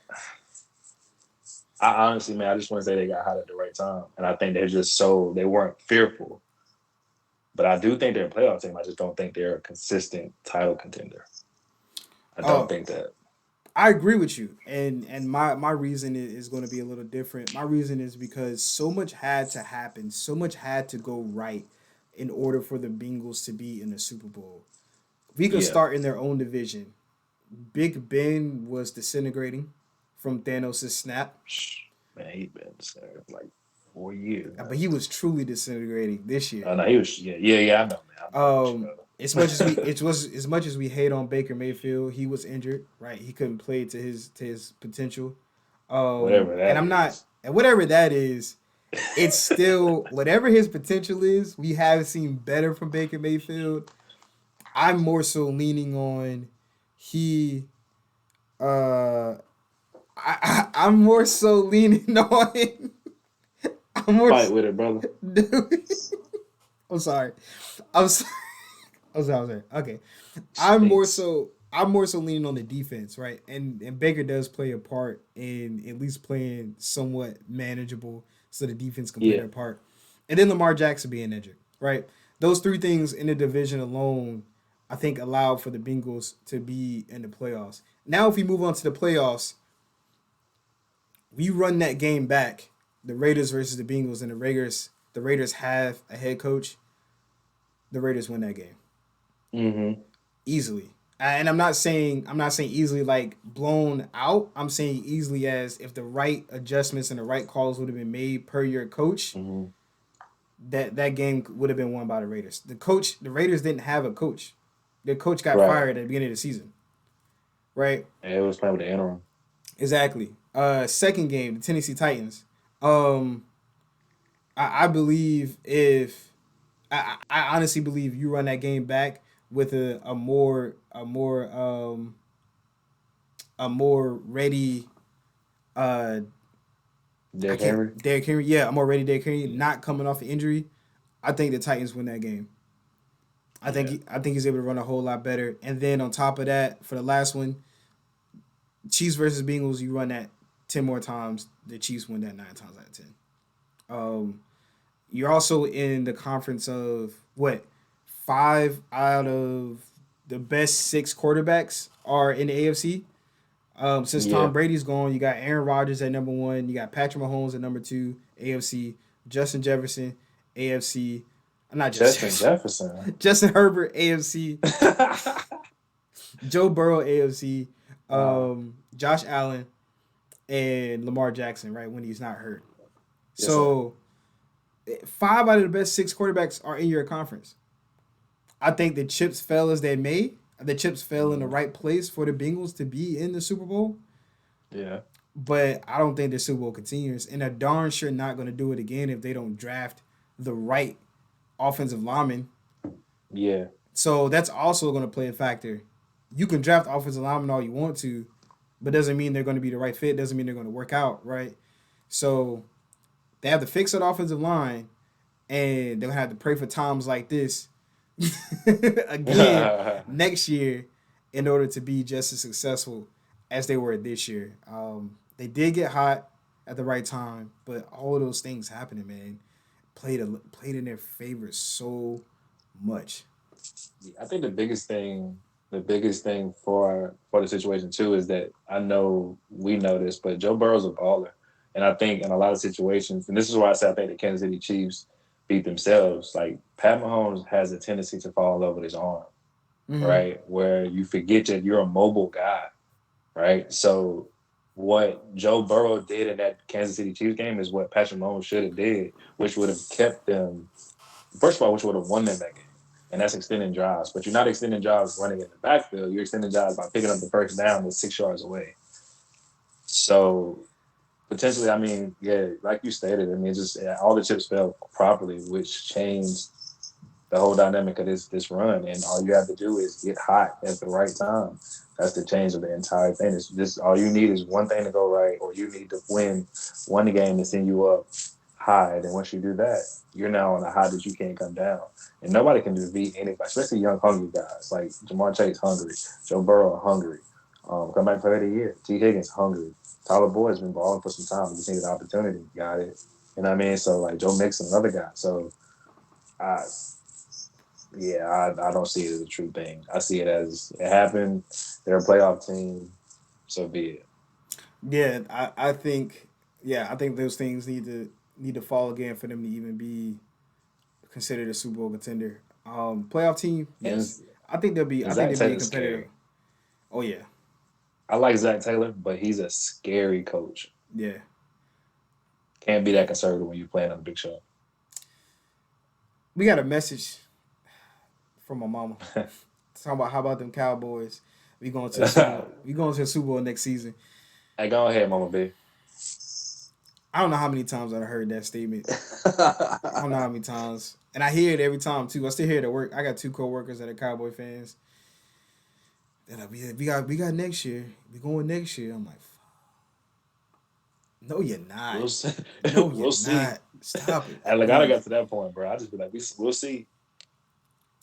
I honestly, man, I just want to say they got hot at the right time, and I think they're just they weren't fearful. But I do think they're a playoff team. I just don't think they're a consistent title contender. I don't Oh, think that. I agree with you, and my reason is going to be a little different. My reason is because so much had to happen, so much had to go right in order for the Bengals to be in the Super Bowl. We can Yeah, start in their own division. Big Ben was disintegrating from Thanos' snap, man, he's been there for like 4 years, man. but he was truly disintegrating this year. No, he was. Yeah, yeah, yeah. I know, man. I know what you Um, as much as we know. as much as we hate on Baker Mayfield, he was injured, right? He couldn't play to his potential. Whatever And that I'm not, is. and whatever that is, it's still whatever his potential is. We have seen better from Baker Mayfield. I'm more so leaning on he. Uh, I'm more so leaning on. I'm more. Fight with it, brother. I'm sorry. I'm sorry. I'm sorry. Okay. Stinks. I'm more so leaning on the defense, right? And Baker does play a part in at least playing somewhat manageable so the defense can play Yeah, their part. And then Lamar Jackson being injured, right? Those three things in the division alone, I think, allowed for the Bengals to be in the playoffs. Now, if we move on to the playoffs, we run that game back, the Raiders versus the Bengals, and the Raiders have a head coach. the Raiders win that game Mm-hmm. easily. And I'm not saying easily like blown out. I'm saying easily as if the right adjustments and the right calls would have been made per your coach, Mm-hmm. that game would have been won by the Raiders. The Raiders didn't have a coach. Their coach got Right. fired at the beginning of the season, right? And it was playing with the interim. Exactly. Second game, the Tennessee Titans. Um, I believe if I honestly believe you run that game back with a more ready I Derrick can't Henry. Derrick Henry. Yeah, I'm more ready Derrick Henry Yeah. not coming off an injury. I think the Titans win that game. Yeah. I think he's able to run a whole lot better. And then on top of that, for the last one, Chiefs versus Bengals, you run that 10 more times, the Chiefs win that 9 times out of 10. Um, you're also in the conference of what? 5 out of the best 6 quarterbacks are in the AFC. Since Yeah. Tom Brady's gone, you got Aaron Rodgers at number one. You got Patrick Mahomes at number two, AFC. Justin Jefferson, AFC. Not Justin Justin Jefferson. Jefferson. Justin Herbert, AFC. Joe Burrow, AFC. Wow. Josh Allen and Lamar Jackson, right, when he's not hurt. Yes, sir. So 5 out of the best 6 quarterbacks are in your conference. I think the chips fell as they may. The chips fell in the Mm. right place for the Bengals to be in the Super Bowl. Yeah. But I don't think the Super Bowl continues. And they're darn sure not going to do it again if they don't draft the right offensive lineman. Yeah. So that's also going to play a factor. You can draft offensive linemen all you want to, but doesn't mean they're going to be the right fit. Doesn't mean they're going to work out, right? So they have to fix that offensive line, and they're going to have to pray for times like this again next year in order to be just as successful as they were this year. They did get hot at the right time, but all of those things happening, man, played in their favor so much. I think the biggest thing for the situation too is that I know we know this, but Joe Burrow's a baller, and I think in a lot of situations, and this is why I say I think the Kansas City Chiefs beat themselves. Like Pat Mahomes has a tendency to fall in love with his arm, Mm-hmm. right? Where you forget that you're a mobile guy, right? So what Joe Burrow did in that Kansas City Chiefs game is what Patrick Mahomes should have did, which would have kept them. First of all, which would have won them that game, and that's extending drives. But you're not extending drives running in the backfield. You're extending drives by picking up the first down with 6 yards away. So potentially, I mean, yeah, like you stated, I mean, just all the chips fell properly, which changed the whole dynamic of this run. And all you have to do is get hot at the right time. That's the change of the entire thing. It's just all you need is one thing to go right, or you need to win one game to send you up high. And once you do that, you're now on a high that you can't come down. And nobody can defeat anybody, especially young, hungry guys like Jamar Chase, hungry, Joe Burrow, hungry. Come back for the year. T. Higgins, hungry. Tyler Boyd's been balling for some time. He just needed the opportunity. Got it. You know what I mean? So like Joe Mixon, another guy. So I yeah, I don't see it as a true thing. I see it as it happened. They're a playoff team, so be it. Yeah, I think those things need to fall again for them to even be considered a Super Bowl contender. Playoff team, And, yes. I and think Zach they'll be a Taylor's competitor. scary. Oh yeah. I like Zach Taylor, but he's a scary coach. Yeah. Can't be that conservative when you're playing on a big show. We got a message from my mama. Talking about how about them Cowboys? We going to the Super Bowl next season. Hey, go ahead, Mama B. I don't know how many times I've heard that statement. I don't know how many times. And I hear it every time too. I still hear it at work. I got 2 coworkers that are Cowboy fans. They're like, we got next year. We going next year. I'm like, no, you're not. We'll see. No, you're We'll see. not. Stop it, And like I please. got to that point, bro. I just be like, we'll see.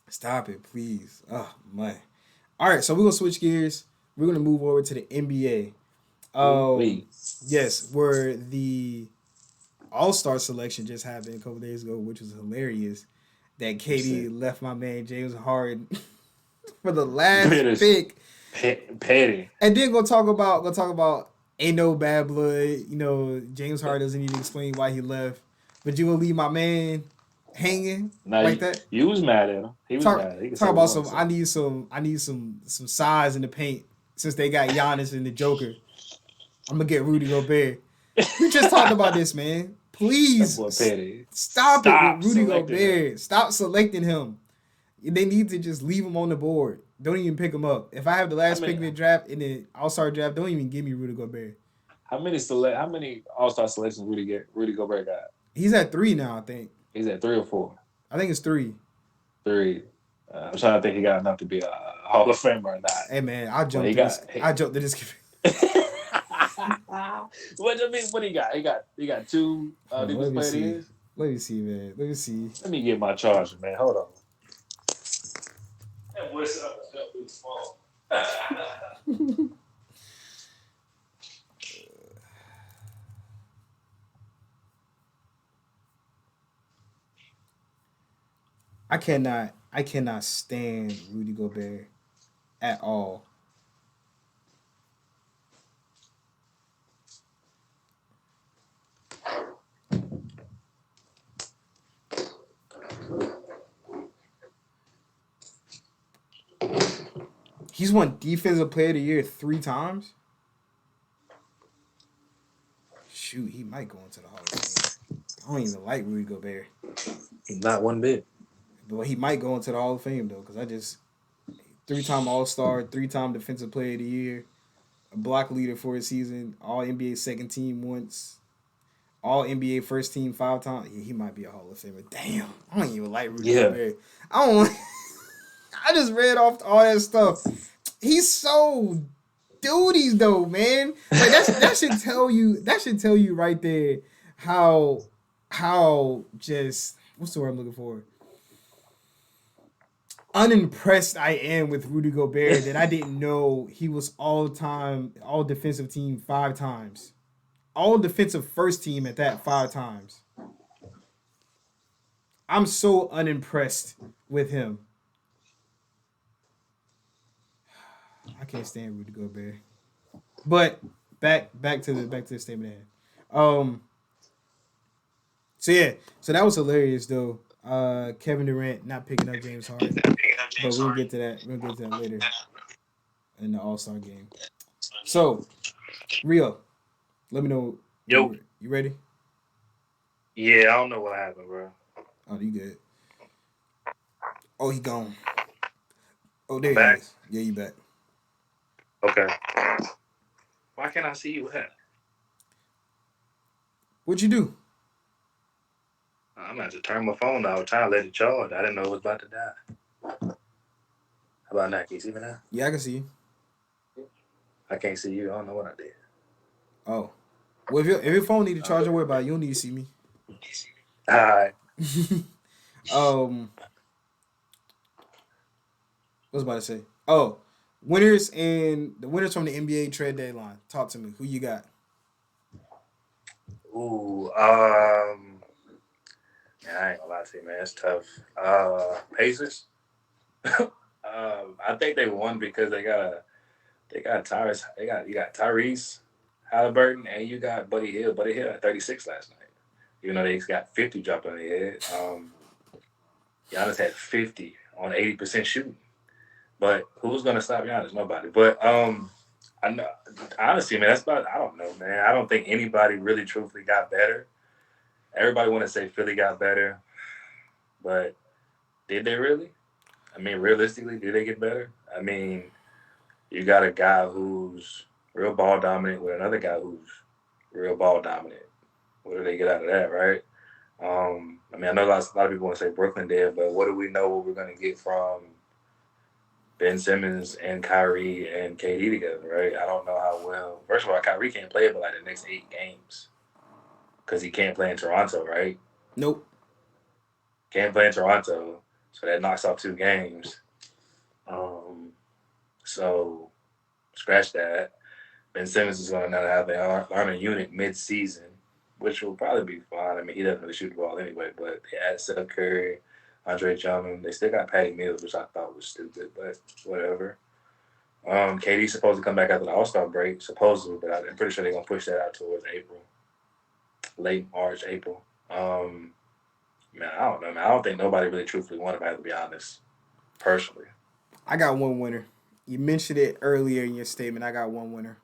Stop it, please. Oh man. All right, so we're gonna switch gears. We're gonna move over to the NBA. Um, Wait. yes, where the All Star selection just happened a couple days ago, which was hilarious. That You Katie said left my man James Harden for the last British pick, petty. and then go talk about ain't no bad blood. James Harden doesn't need to explain why he left, but you gonna leave my man hanging Now like that. you was mad at him. He was Talk mad. He could talk say what he about want some. to say. I need some size in the paint since they got Giannis and the Joker. I'm gonna get Rudy Gobert. We just talked about this, man. That boy Please petty. stop it with Stop Rudy selecting him. Gobert. Stop selecting him. They need to just leave him on the board. Don't even pick him up. If I have the I last pick mean, in the draft in the All Star draft, don't even give me Rudy Gobert. how many All Star selections Rudy Gobert got? He's at 3 now. I think. He's at 3 or 4. I think it's 3. 3. I'm trying to think he got enough to be a Hall of Famer or not. Hey man, I Well, jumped he to this. got. I jumped to this. What I mean? What he got? He got 2 Hold on, let defensive me player of the see. years. Let me see, man. Let me see. Let me get my charger, man. Hold on. That boy said I'm his phone. I cannot stand Rudy Gobert at all. He's won Defensive Player of the Year 3 times. Shoot, he might go into the Hall of Fame. I don't even like Rudy Gobert, Not one bit. but he might go into the Hall of Fame though, because I just 3-time All Star, 3-time Defensive Player of the Year, a block leader for a season, All NBA second team once, All NBA first team 5 times. Yeah, he might be a Hall of Famer. Damn, I don't even like Rudy Yeah. Gobert. I don't. I just read off all that stuff. He's so duties though, man. Like that should tell you. That should tell you right there how just what's the word I'm looking for? Unimpressed I am with Rudy Gobert that I didn't know he was all defensive team 5 times, all defensive first team at that 5 times. I'm so unimpressed with him. I can't stand Rudy Gobert. But back to the statement at hand. So yeah, so that was hilarious though. Kevin Durant not picking up James Harden, but we'll get to that. We'll get to that later in the All Star game. So Rio, let me know when Yo. you ready. Yeah, I don't know what happened, bro. Oh, you good? Oh, he gone. Oh, I'm there he back. is. Yeah, you back. Okay. Why can't I see you? What happened? What'd you do? I'm gonna have to turn my phone off. Trying to let it charge. I didn't know it was about to die. How about now? Can you see me now? Yeah, I can see you. I can't see you. I don't know what I did. Oh, well, if your phone need to charge, don't worry about it. You don't need to see me. All right. um, what was I about to say? Oh, winners from the NBA trade deadline. Talk to me. Who you got? Ooh. Man, I ain't gonna lie to you, man. It's tough. Pacers. I think they won because they got Tyrese. You got Tyrese Halliburton and you got Buddy Hill. Buddy Hill had 36 last night. Even though they got 50 dropped on their head. Giannis had 50 on 80% shooting. But who's gonna stop Giannis? Nobody. But I know honestly, man, that's about I don't know, man. I don't think anybody really truthfully got better. Everybody wanna say Philly got better, but did they really? I mean, realistically, did they get better? I mean, you got a guy who's real ball dominant with another guy who's real ball dominant. What do they get out of that, right? I mean, I know a lot of people want to say Brooklyn did, but what do we know what we're going to get from Ben Simmons and Kyrie and KD together, right? I don't know how well. First of all, Kyrie can't play but like the next 8 games because he can't play in Toronto, right? Nope. Can't play in Toronto, so that knocks off 2 games. Um, so scratch that. Ben Simmons is going to have to learn a unit mid-season, which will probably be fine. I mean, he doesn't really shoot the ball anyway, but they added Seth Curry, Andre Drummond. They still got Patty Mills, which I thought was stupid, but whatever. KD's supposed to come back after the All-Star break, supposedly, but I'm pretty sure they're going to push that out towards April, late March, April. Man, I don't know, man. I don't think nobody really truthfully won about it, to be honest, personally. I got one winner. You mentioned it earlier in your statement. I got one winner.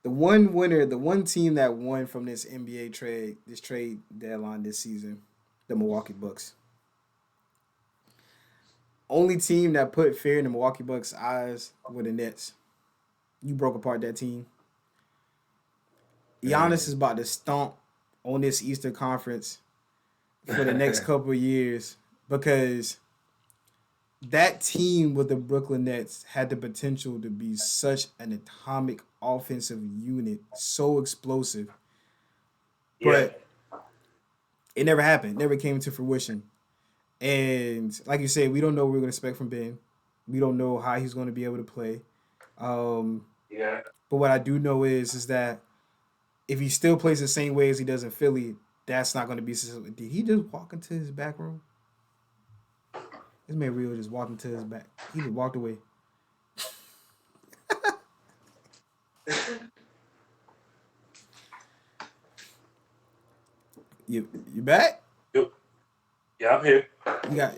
The one winner, the one team that won from this NBA trade, this trade deadline this season, the Milwaukee Bucks. Only team that put fear in the Milwaukee Bucks' eyes were the Nets. You broke apart that team. Giannis Mm. is about to stomp on this Eastern Conference for the next couple of years because that team with the Brooklyn Nets had the potential to be such an atomic offensive unit, so explosive, Yeah. but it never happened, never came to fruition. And like you said, we don't know what we're going to expect from Ben. We don't know how he's going to be able to play. Um, Yeah. but what I do know is that if he still plays the same way as he does in Philly, that's not going to be successful. Did he just walk into his back room? This man Rio just walked into his back. He just walked away. You back? Yep. Yeah, I'm here. You got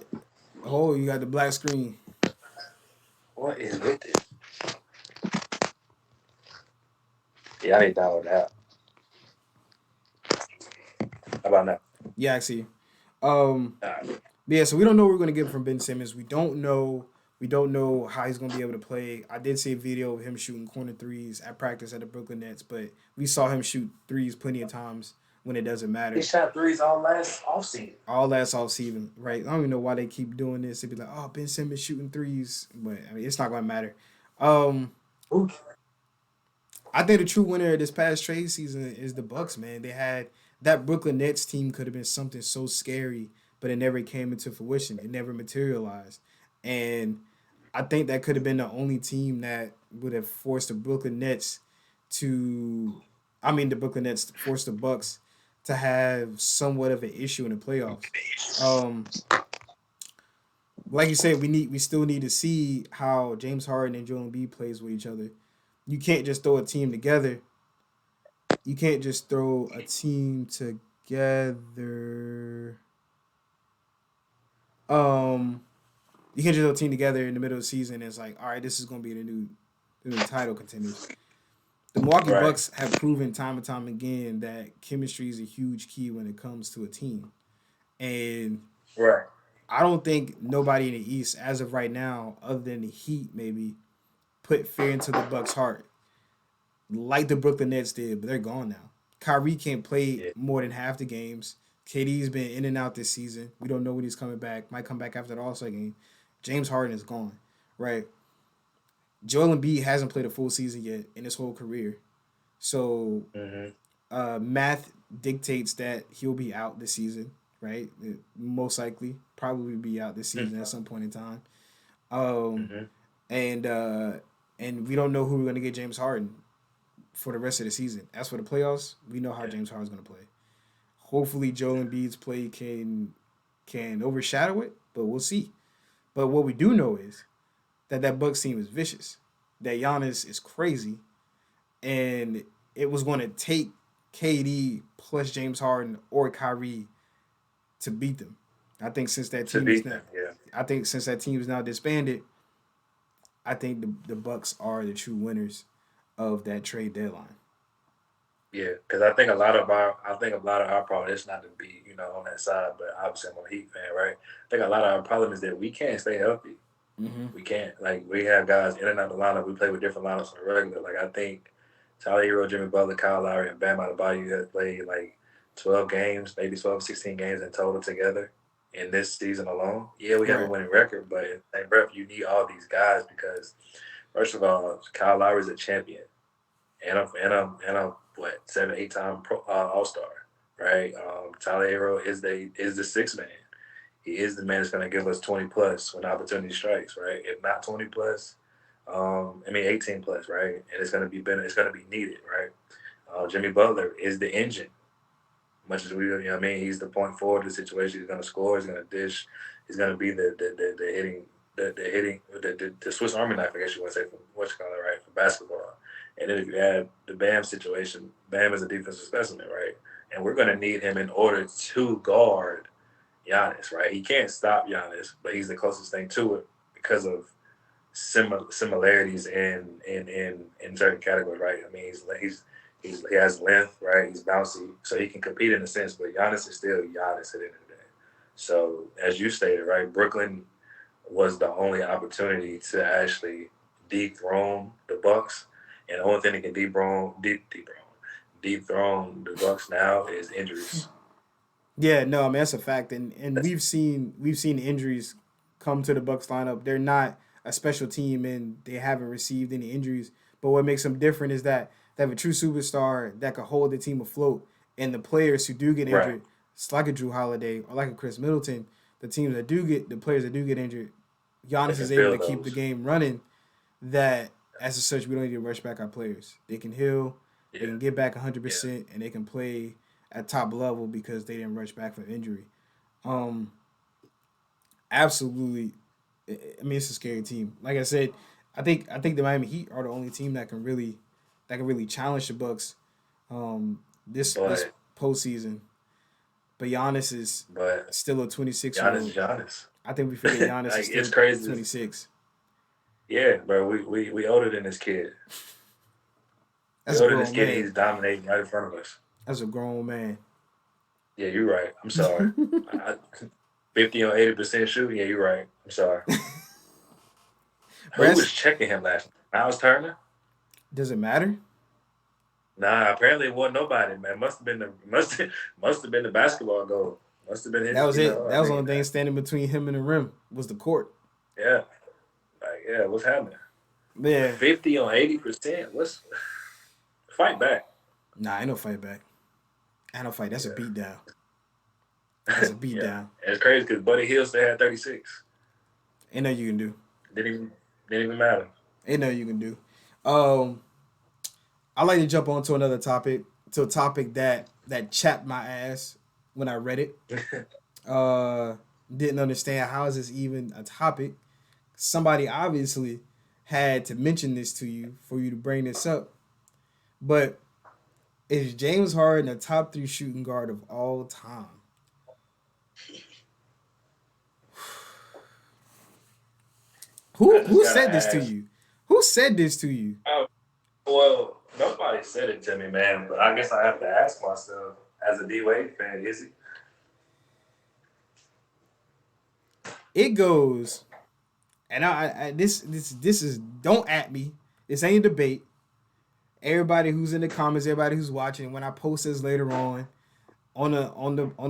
you got the black screen. What is with it? Yeah, I need to download that. How about now? Yeah, I see. Um, Nah. yeah, so we don't know what we're gonna get from Ben Simmons. We don't know how he's gonna be able to play. I did see a video of him shooting corner threes at practice at the Brooklyn Nets, but we saw him shoot threes plenty of times when it doesn't He matter. shot threes all last offseason. All last off season, right? I don't even know why they keep doing this. They'd be like, "Oh, Ben Simmons shooting threes," but I mean, it's not gonna matter. Um, Ooh. I think the true winner of this past trade season is the Bucks. Man, they had that Brooklyn Nets team could have been something so scary, but it never came into fruition. It never materialized, and I think that could have been the only team that would have forced the Brooklyn Nets to. I mean, the Brooklyn Nets forced the Bucks to have somewhat of an issue in the playoffs. Um, like you said, we still need to see how James Harden and Joel Embiid plays with each other. You can't just throw a team together. You can't just throw a team together. Um, you can't just throw a team together in the middle of the season. And it's like, all right, this is going to be the new title contenders. The Milwaukee Right. Bucks have proven time and time again that chemistry is a huge key when it comes to a team, and Right. I don't think nobody in the East, as of right now, other than the Heat, maybe put fear into the Bucks' heart like the Brooklyn Nets did, but they're gone now. Kyrie can't play Yeah. more than half the games. KD's been in and out this season. We don't know when he's coming back. Might come back after the All Star game. James Harden is gone, right? Joel Embiid hasn't played a full season yet in his whole career. So Mm-hmm. math dictates that he'll be out this season, right? Most likely, probably be out this season at some point in time. Um, Mm-hmm. and uh, and we don't know who we're gonna get James Harden for the rest of the season. As for the playoffs, we know how Yeah. James Harden's going to play. Hopefully, Joel Embiid's play can overshadow it, but we'll see. But what we do know is that Bucks team is vicious. That Giannis is crazy, and it was going to take KD plus James Harden or Kyrie to beat them. I think since that To team is beat now, them. Yeah. I think since that team is now disbanded, I think the Bucks are the true winners of that trade deadline. Yeah. Because I think a lot of our problem is not to be, on that side, but obviously I'm a Heat fan, right? I think a lot of our problem is that we can't stay healthy. Mm-hmm. We can't. Like we have guys in and out of the lineup. We play with different lineups on the regular. Like I think Tyler Hero, Jimmy Butler, Kyle Lowry, and Bam Adebayo have played like 12 games, maybe 12, 16 games in total together in this season alone. Yeah, we have a Right. winning record, but in the same breath, you need all these guys because first of all, Kyle Lowry is a champion and a what 7, 8 time All Star, right? Tyler Hero is the sixth man. He is the man that's going to give us 20 plus when opportunity strikes, right? If not 20 plus, I mean 18 plus, right? And it's going to be better. It's going to be needed, right? Jimmy Butler is the engine. Much as I mean, he's the point forward of the situation. He's going to score. He's going to dish. He's going to be the hitting, the Swiss Army knife. I guess you want to say for what you call it, right? For basketball. And then if you add the Bam situation, Bam is a defensive specimen, right? And we're going to need him in order to guard. Giannis, right? He can't stop Giannis, but he's the closest thing to it because of similarities in certain categories, right? I mean, he has length, right? He's bouncy, so he can compete in a sense. But Giannis is still Giannis at the end of the day. So as you stated, right, Brooklyn was the only opportunity to actually dethrone the Bucks, and the only thing that can dethrone the Bucks now is injuries. Yeah, no, I mean that's a fact, and we've seen injuries come to the Bucks lineup. They're not a special team, and they haven't received any injuries. But what makes them different is that they have a true superstar that can hold the team afloat, and the players who do get Right. injured, it's like a Drew Holiday or like a Chris Middleton. The players that do get injured, They Giannis can is able feel to keep the those. game running. That as such, we don't need to rush back our players. They can heal, they Yeah. can get back 100, Yeah. percent and they can play at top level because they didn't rush back from injury. Um, absolutely. I mean, it's a scary team. Like I said, I think the Miami Heat are the only team that can really challenge the Bucks this But postseason. But Giannis is but still a 26 year Giannis is old. Giannis. I think we forget Giannis is Like it's still crazy. 26. Yeah, bro. We older than this kid. We That's a older than this grown kid, and man. he's dominating right in front of us. That's a grown man. Yeah, you're right. I'm sorry. 50 on 80% shooting. Yeah, you're right. I'm sorry. Who Brad, was checking him last night? Miles Turner? does it matter? Nah, apparently it wasn't nobody, man. Must have been the basketball goal. Must have been That his, was it. I That was the mean, only thing standing between him and the rim was the court. yeah. Like, yeah, what's happening? Yeah. 50 on 80%. Let's fight back. Nah, ain't no fight back. Ain't no fight. That's a Yeah. beatdown. That's a Yeah. beatdown. And it's crazy because Buddy Hield still had 36. Ain't no you can do. Didn't even didn't even matter. Ain't no you can do. Um, I like to jump on to another topic, to a topic that chapped my ass when I read it. Uh, didn't understand how is this even a topic. Somebody obviously had to mention this to you for you to bring this up. But is James Harden a top three shooting guard of all time? I Who just who gotta said this to ask. you? Who said this to you? Oh, well, nobody said it to me, man. But I guess I have to ask myself, as a D Wade fan, is he? It goes, and this is don't at me. This ain't a debate. Everybody who's in the comments, everybody who's watching, when I post this later on the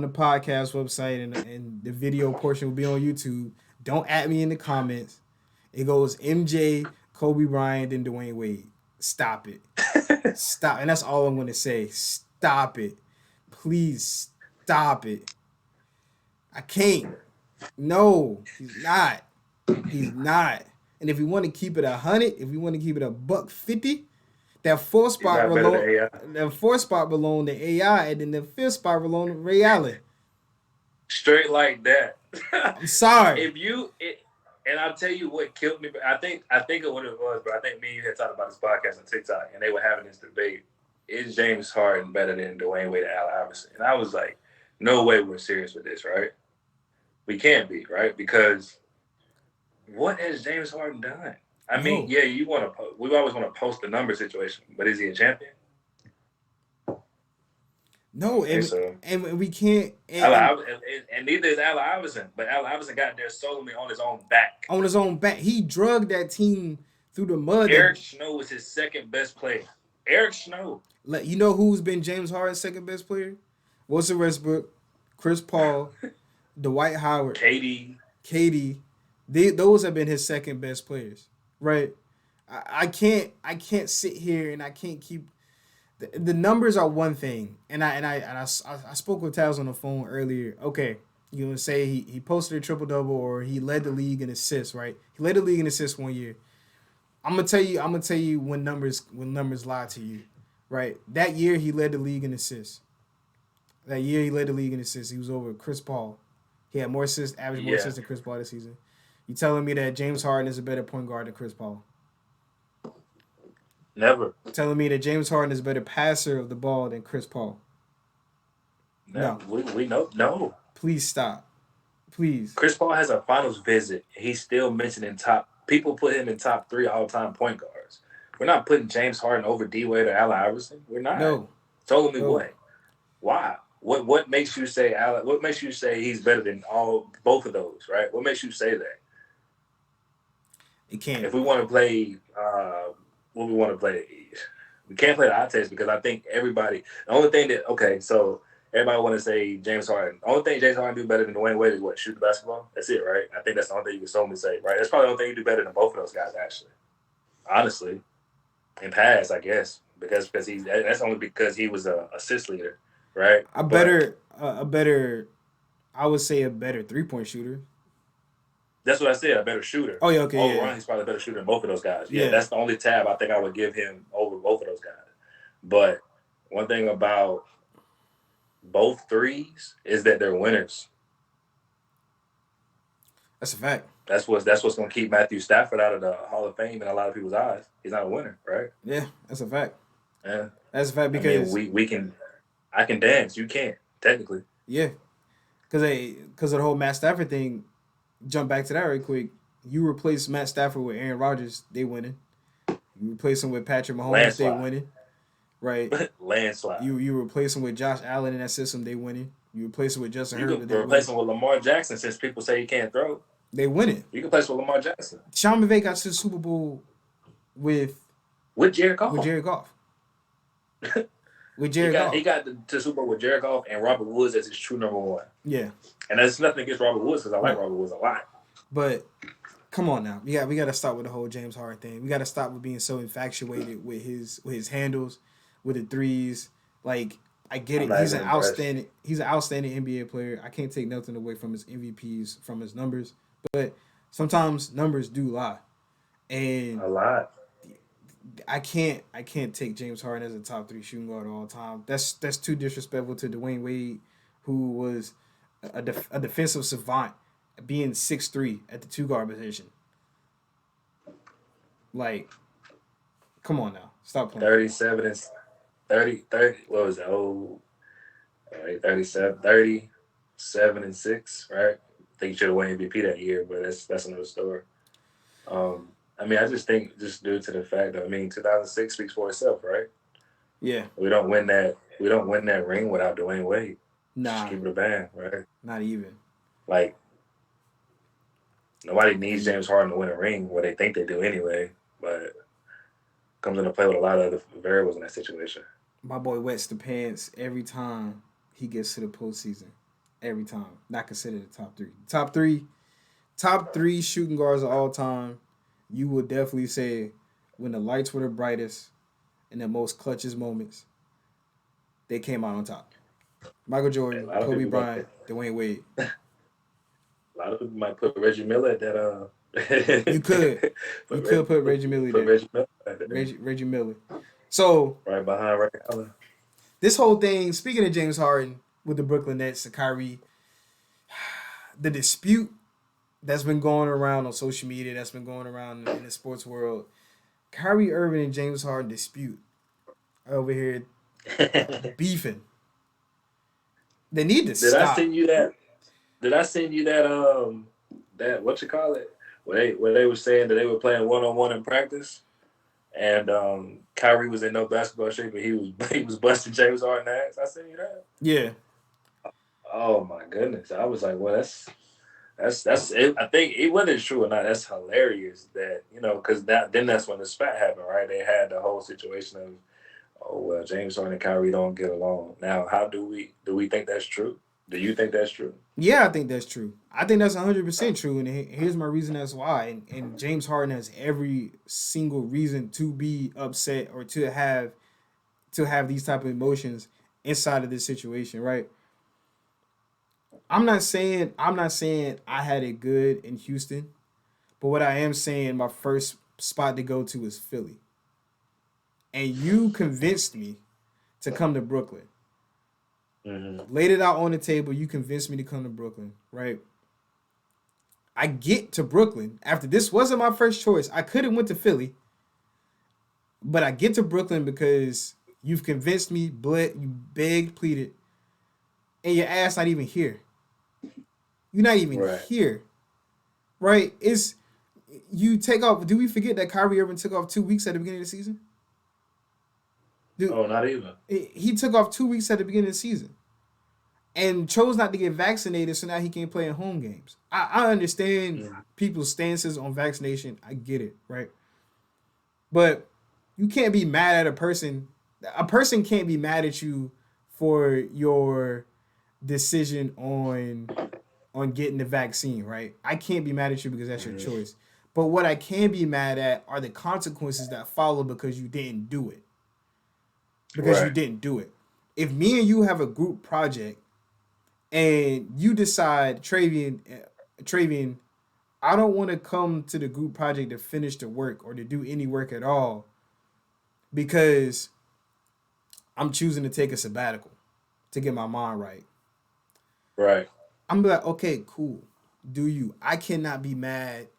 podcast website and the video portion will be on YouTube. Don't at me in the comments. It goes MJ, Kobe Bryant, and Dwayne Wade. Stop it. Stop. And that's all I'm going to say. Stop it. Please stop it. I can't. No, he's not. He's not. And if we want to keep it 100, if we want to keep it a buck 50, that fourth He's spot not better than belong AI. that fourth spot belong to AI, and then the fifth spot belong to Ray Allen. Straight like that. I'm sorry. And I'll tell you what killed me. I think of what it was, but I think me and you had talked about this podcast on TikTok, and they were having this debate: is James Harden better than Dwayne Wade and Allen Iverson? And I was like, no way, we're serious with this, right? We can't be, right? Because what has James Harden done? I mean, No. yeah, we always want to post the number situation, but is he a champion? No, Okay, and so and we can't and neither is Allen Iverson, but Allen Iverson got there solely on his own back. on his own back. He drugged that team through the mud. Eric Snow was his second best player. Eric Snow. You know who's been James Harden's second best player? Russell Westbrook, Chris Paul, Dwight Howard, KD. KD. Those have been his second best players, right? I can't sit here and I can't keep the numbers are one thing, and I spoke with Taz on the phone earlier. Okay, you would say he posted a triple double or he led the league in assists, right? He led the league in assists one year. I'm gonna tell you when numbers lie to you, right? That year he led the league in assists. That year he led the league in assists. He was over Chris Paul. He had more assists, averaged more Yeah, assists than Chris Paul this season. You telling me that James Harden is a better point guard than Chris Paul? never. Telling me that James Harden is a better passer of the ball than Chris Paul? Never. No. We know. No. Please stop. Please. Chris Paul has a finals visit. He's still mentioned in top. People put him in top 3 all time point guards. We're not putting James Harden over D Wade or Allen Iverson. We're not. No. Tell me No. what? Why? What makes you say Allen? What makes you say he's better than all both of those? Right? What makes you say that? It can't. If we want to play, what we want to play, we can't play the eye test because I think everybody. The only thing that so everybody want to say James Harden. The only thing James Harden do better than Dwayne Wade is what, shoot the basketball. That's it, right? I think that's the only thing you can solely say, right? That's probably the only thing you do better than both of those guys, actually. Honestly, in pass, I guess, because he's that's only because he was a assist leader, right? A But better a better I would say a better 3-point shooter. that's what I said, a better shooter. Oh yeah, okay, All yeah. around, he's probably a better shooter than both of those guys. Yeah, Yeah. that's the only tab I think I would give him over both of those guys. But one thing about both threes is that they're winners. That's a fact. That's what's going to keep Matthew Stafford out of the Hall of Fame in a lot of people's eyes. He's not a winner, right? Yeah, that's a fact. Yeah. That's a fact I mean, because we can. I can dance. You can't technically. yeah, because of the whole Matt Stafford thing. Jump back to that right quick. You replace Matt Stafford with Aaron Rodgers, they winning. You replace him with Patrick Mahomes, they Landslide. winning. Right. Landslide. You replace him with Josh Allen in that system, they winning. You replace him with Justin You Herbert, could they replace winning. him with Lamar Jackson since people say he can't throw. They winning. You can replace with Lamar Jackson Sean McVay got to the Super Bowl with with Jared with Goff. Jared Goff. With He Jared got Goff. he got to Super Bowl with Jared Goff and Robert Woods as his true number one. Yeah. And that's nothing against Robert Woods because I like Right. Robert Woods a lot. But come on now. We got to stop with the whole James Harden thing. We got to stop with being so infatuated with his handles, with the threes. Like I get I'm it. not even impressed. He's an outstanding NBA player. I can't take nothing away from his MVPs, from his numbers, but sometimes numbers do lie. And A lot. I can't take James Harden as a top 3 shooting guard of all time. That's too disrespectful to Dwayne Wade, who was a defensive savant, being 6'3" at the 2 guard position. Like, come on now, stop playing. 37 and 30. What was that? Oh, right, 37 and 6, right? I think he should have won MVP that year, but that's another story. I mean, I just think just due to the fact that 2006 speaks for itself, right? Yeah, We don't win that. We don't win that ring without Dwayne Wade. Just nah, keep it a band, right? not even. Like nobody needs He, James Harden to win a ring. Well, they think they do anyway, but comes into play with a lot of other variables in that situation. my boy wets the pants every time he gets to the postseason. Every time, not considered the top 3. Top 3 shooting guards of all time. You would definitely say when the lights were the brightest in the most clutchest moments, they came out on top. Michael And a Jordan, lot of Kobe people might, Bryant, Dwayne Wade. a lot of people might put Reggie Miller at that. You could, put, put Reggie Miller put there. Reggie Miller at that. Reggie Miller. So Right behind Ray Allen. this whole thing, speaking of James Harden with the Brooklyn Nets and Kyrie, the dispute that's been going around on social media, that's been going around in the sports world, Kyrie Irving and James Harden dispute over here beefing. They need to Did I stop. send you that? Did I send you that? That what you call it? Where they were saying that they were playing 1-on-1 in practice, and Kyrie was in no basketball shape, but he was he was busting James Harden's ass. I sent you that. Yeah, Oh my goodness! I was like, well, that's it. I think whether it's true or not, that's hilarious. That because that's when the spat happened, right? They had the whole situation of, oh well, James Harden and Kyrie don't get along. Now, how do we think that's true? Do you think that's true? yeah, I think that's true. I think that's 100% true, and here's my reason as why. And James Harden has every single reason to be upset or to have these type of emotions inside of this situation, right? I'm not saying I had it good in Houston, but what I am saying, my first spot to go to is Philly, and you convinced me to come to Brooklyn. Mm-hmm. Laid it out on the table. You convinced me to come to Brooklyn, right? I get to Brooklyn after this wasn't my first choice. I could have went to Philly, but I get to Brooklyn because you've convinced me, bled, you begged, pleaded, and your ass not even here. You're not even Right. here, right? It's you take off. Do we forget that Kyrie Irving took off 2 weeks at the beginning of the season? Dude, Oh, not even. he took off 2 weeks at the beginning of the season and chose not to get vaccinated, so now he can't play in home games. I understand Mm. people's stances on vaccination. I get it, right? But you can't be mad at a person. A person can't be mad at you for your decision on getting the vaccine, right? I can't be mad at you because that's your Mm. choice. But what I can be mad at are the consequences that follow because you didn't do it. Because you Right. didn't do it. If me and you have a group project and you decide, Travian, I don't want to come to the group project to finish the work or to do any work at all because I'm choosing to take a sabbatical to get my mind right. Right. I'm like, okay, cool. Do you? I cannot be mad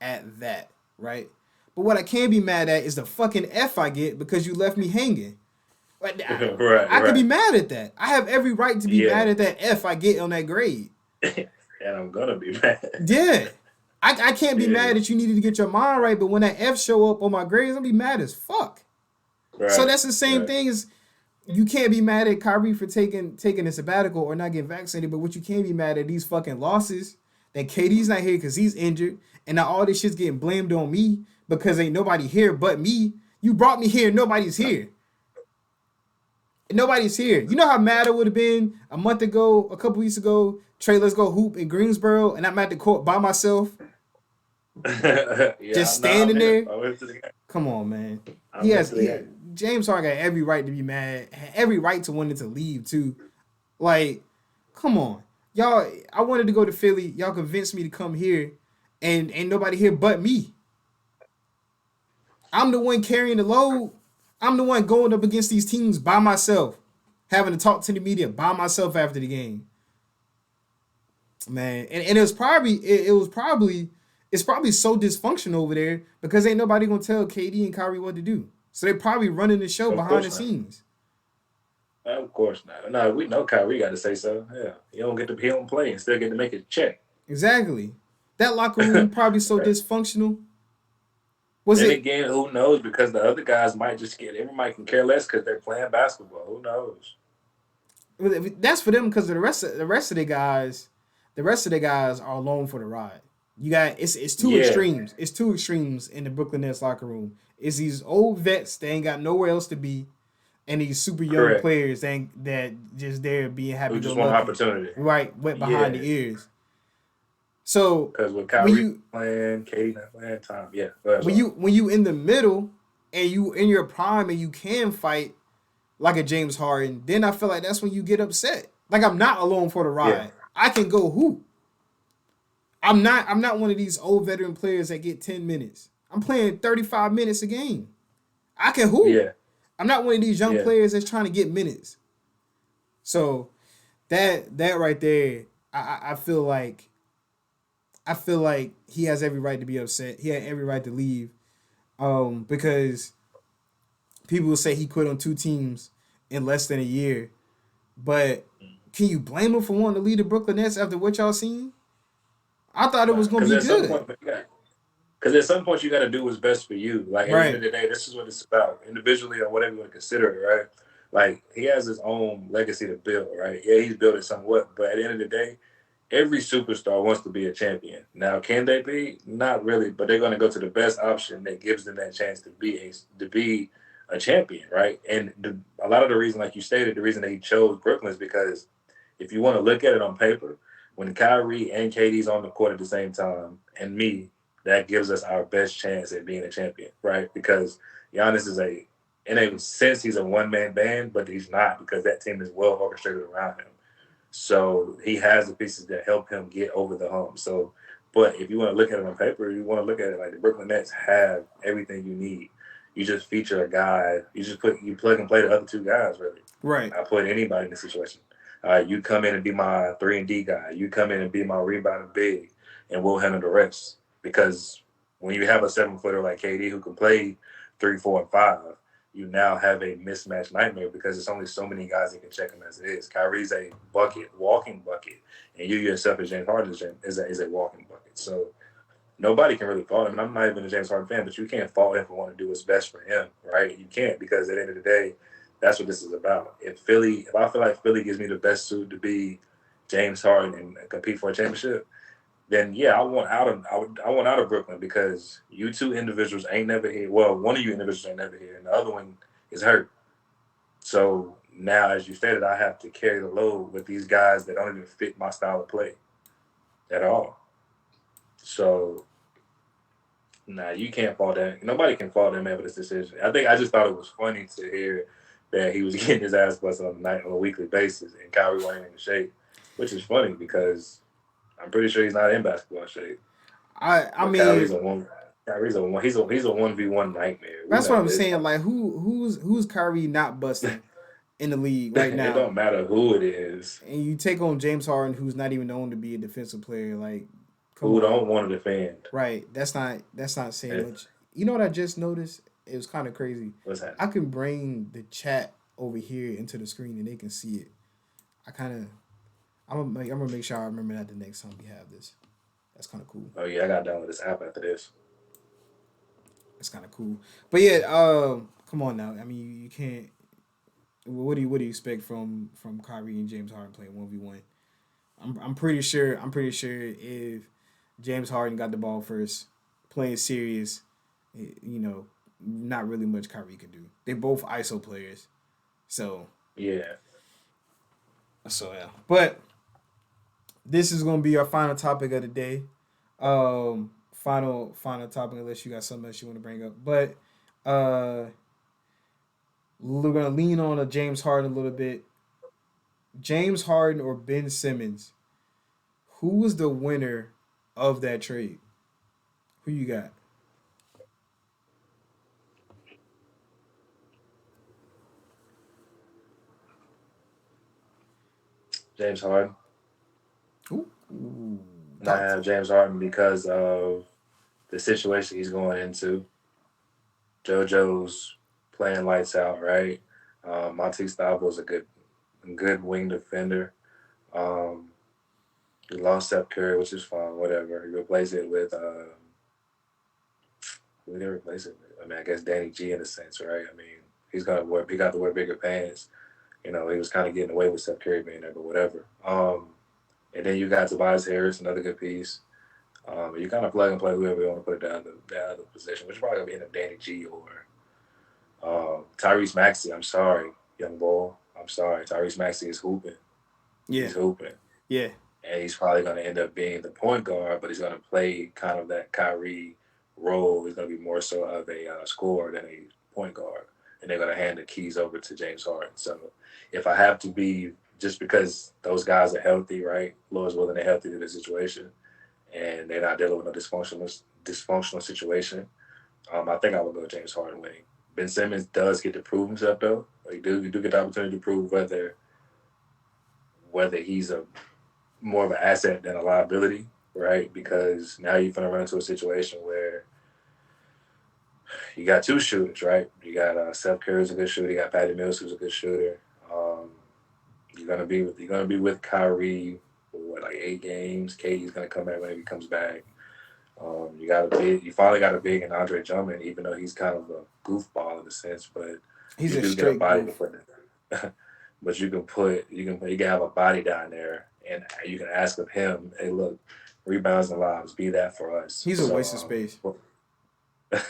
at that, right? But what I can be mad at is the fucking F I get because you left me hanging. Like, Right. I could be Right. mad at that. I have every right to be Yeah. mad at that F I get on that grade. And I'm gonna be mad. Yeah. I can't be Yeah. mad that you needed to get your mind right, but when that F show up on my grades, I'll be mad as fuck. So Right. that's the same Right. thing as you can't be mad at Kyrie for taking a sabbatical or not getting vaccinated, but what you can be mad at these fucking losses that KD's not here because he's injured, and now all this shit's getting blamed on me because ain't nobody here but me. You brought me here, nobody's here. Nobody's here. You know how mad I would have been a month ago, a couple weeks ago. Trey, let's go hoop in Greensboro, and I'm at the court by myself, Yeah. just No, I'm standing here. there. I'm into the game. Come on, man. He I'm has into the he game. James Harden got every right to be mad, every right to wanting to leave too. Like, come on, y'all. I wanted to go to Philly. Y'all convinced me to come here, and ain't nobody here but me. I'm the one carrying the load. I'm the one going up against these teams by myself, having to talk to the media by myself after the game. Man, and it's probably so dysfunctional over there because ain't nobody gonna tell KD and Kyrie what to do. So they probably running the show Of behind the course not. scenes. Of course not. No, we know Kyrie got to say so. Yeah. He don't play and still get to make his check. Exactly. That locker room probably so Right. dysfunctional. Was Then it? again, who knows? Because the other guys might just get everybody can care less because they're playing basketball. Who knows? That's for them because the rest of the guys are alone for the ride. You got it's two Yeah. extremes. It's two extremes in the Brooklyn Nets locker room. It's these old vets that ain't got nowhere else to be, and these super young Correct. players that just there being Who happy go just want lucky, opportunity. right? Wet behind Yeah. the ears. So Because with when Kyrie you playing, KD not playing, time. Yeah. Go ahead, when you in the middle and you in your prime and you can fight like a James Harden, then I feel like that's when you get upset. Like I'm not alone for the Yeah. ride. I can go hoop. I'm not one of these old veteran players that get 10 minutes. I'm playing 35 minutes a game. I can hoop. Yeah. I'm not one of these young Yeah. players that's trying to get minutes. So that right there, I feel like he has every right to be upset. He had every right to leave. Because people will say he quit on two teams in less than a year. But can you blame him for wanting to lead the Brooklyn Nets after what y'all seen? I thought it was Nah. gonna be Because at some good. point, because at some point you got to do what's best for you. Like at the end of Right. the day, this is what it's about, individually or whatever you want to consider it, right? Like he has his own legacy to build, right? Yeah, he's built it somewhat, but at the end of the day, every superstar wants to be a champion. Now, can they be? Not really, but they're going to go to the best option that gives them that chance to be a champion, right? And a lot of the reason, like you stated, the reason that he chose Brooklyn is because if you want to look at it on paper, when Kyrie and KD's on the court at the same time, and me, that gives us our best chance at being a champion, right? Because Giannis is in a sense, he's a one man band, but he's not because that team is well orchestrated around him. So he has the pieces that help him get over the hump. So, but if you want to look at it on paper, you want to look at it like the Brooklyn Nets have everything you need. You just feature a guy. You plug and play the other two guys. Really, Right. I put anybody in this situation. You come in and be my 3 and D guy. You come in and be my rebounding big, and we'll handle the rest. Because when you have a 7 footer like KD who can play 3, 4, and 5, you now have a mismatch nightmare because it's only so many guys that can check him as it is. Kyrie's a bucket, walking bucket, and you yourself as James Harden is a walking bucket. So nobody can really fault him. And I'm not even a James Harden fan, but you can't fault him for wanting to do what's best for him, right? You can't, because at the end of the day, that's what this is about. If I feel like Philly gives me the best suit to be James Harden and compete for a championship, then yeah, I want out of Brooklyn because you two individuals ain't never here. Well, one of you individuals ain't never here, and the other one is hurt. So now, as you stated, I have to carry the load with these guys that don't even fit my style of play at all. So nah, you can't fault that. Nobody can fault that man for this decision. I just thought it was funny to hear that he was getting his ass busted on a weekly basis, and Kyrie wasn't in shape, which is funny because I'm pretty sure he's not in basketball shape. I But mean, Kyrie's a one. He's a 1v1 nightmare. We that's what know I'm this. saying. Like, who's Kyrie not busting in the league right It now? don't matter who it is. And you take on James Harden, who's not even known to be a defensive player. Like, come Who on, don't want to defend? right? That's not saying And much. You know what I just noticed? It was kind of crazy. what's that? I can bring the chat over here into the screen and they can see it. I kind of I'm gonna make sure I remember that the next time we have this. That's kind of cool. Oh yeah, I got to download this app after this. That's kind of cool. But yeah, come on now. I mean, you can't. What do you expect from Kyrie and James Harden playing 1v1? I'm pretty sure if James Harden got the ball first, playing serious, not really much Kyrie could do. They both ISO players, so Yeah, yeah. But this is gonna be our final topic of the day. Final topic, unless you got something else you want to bring up. But uh, we're gonna lean on a James Harden a little bit. James Harden or Ben Simmons? Who was the winner of that trade? Who you got? James Harden. Ooh, And I talk. have James Harden because of the situation he's going into. JoJo's playing lights out, right? Monte Stabo's a good wing defender. Um, he lost Steph Curry, which is fine, whatever. He replaced it with who did he replace it with? I mean, I guess Danny G in a sense, right? I mean, he got to wear bigger pants. He was kind of getting away with Steph Curry being there, but whatever. And then you got Tobias Harris, another good piece. You kind of plug and play whoever you want to put down the other position, which is probably gonna be in a Danny G or Tyrese Maxey. I'm sorry, young boy. I'm sorry. Tyrese Maxey is hooping. Yeah, He's hooping, yeah. and he's probably gonna end up being the point guard, but he's gonna play kind of that Kyrie role. He's gonna be more so of a scorer than a point guard, and they're gonna hand the keys over to James Harden. So if I have to be, just because those guys are healthy, right? Lord's willing, they're healthy to the situation and they're not dealing with a dysfunctional situation. I think I would go James Harden winning. Ben Simmons does get to prove himself though. You do get the opportunity to prove whether he's a more of an asset than a liability, right? Because now you're gonna run into a situation where you got two shooters, right? You got Steph Curry who's a good shooter. You got Patty Mills who's a good shooter. Um, you're gonna be with Kyrie for what, like 8 games. KD's gonna come back when he comes back. You finally got a big in Andre Drummond, even though he's kind of a goofball in a sense, but He's you a do get a straight body to goof. put in. But you can have a body down there, and you can ask of him, hey, look, rebounds and lives, be that for us. He's a waste of So space.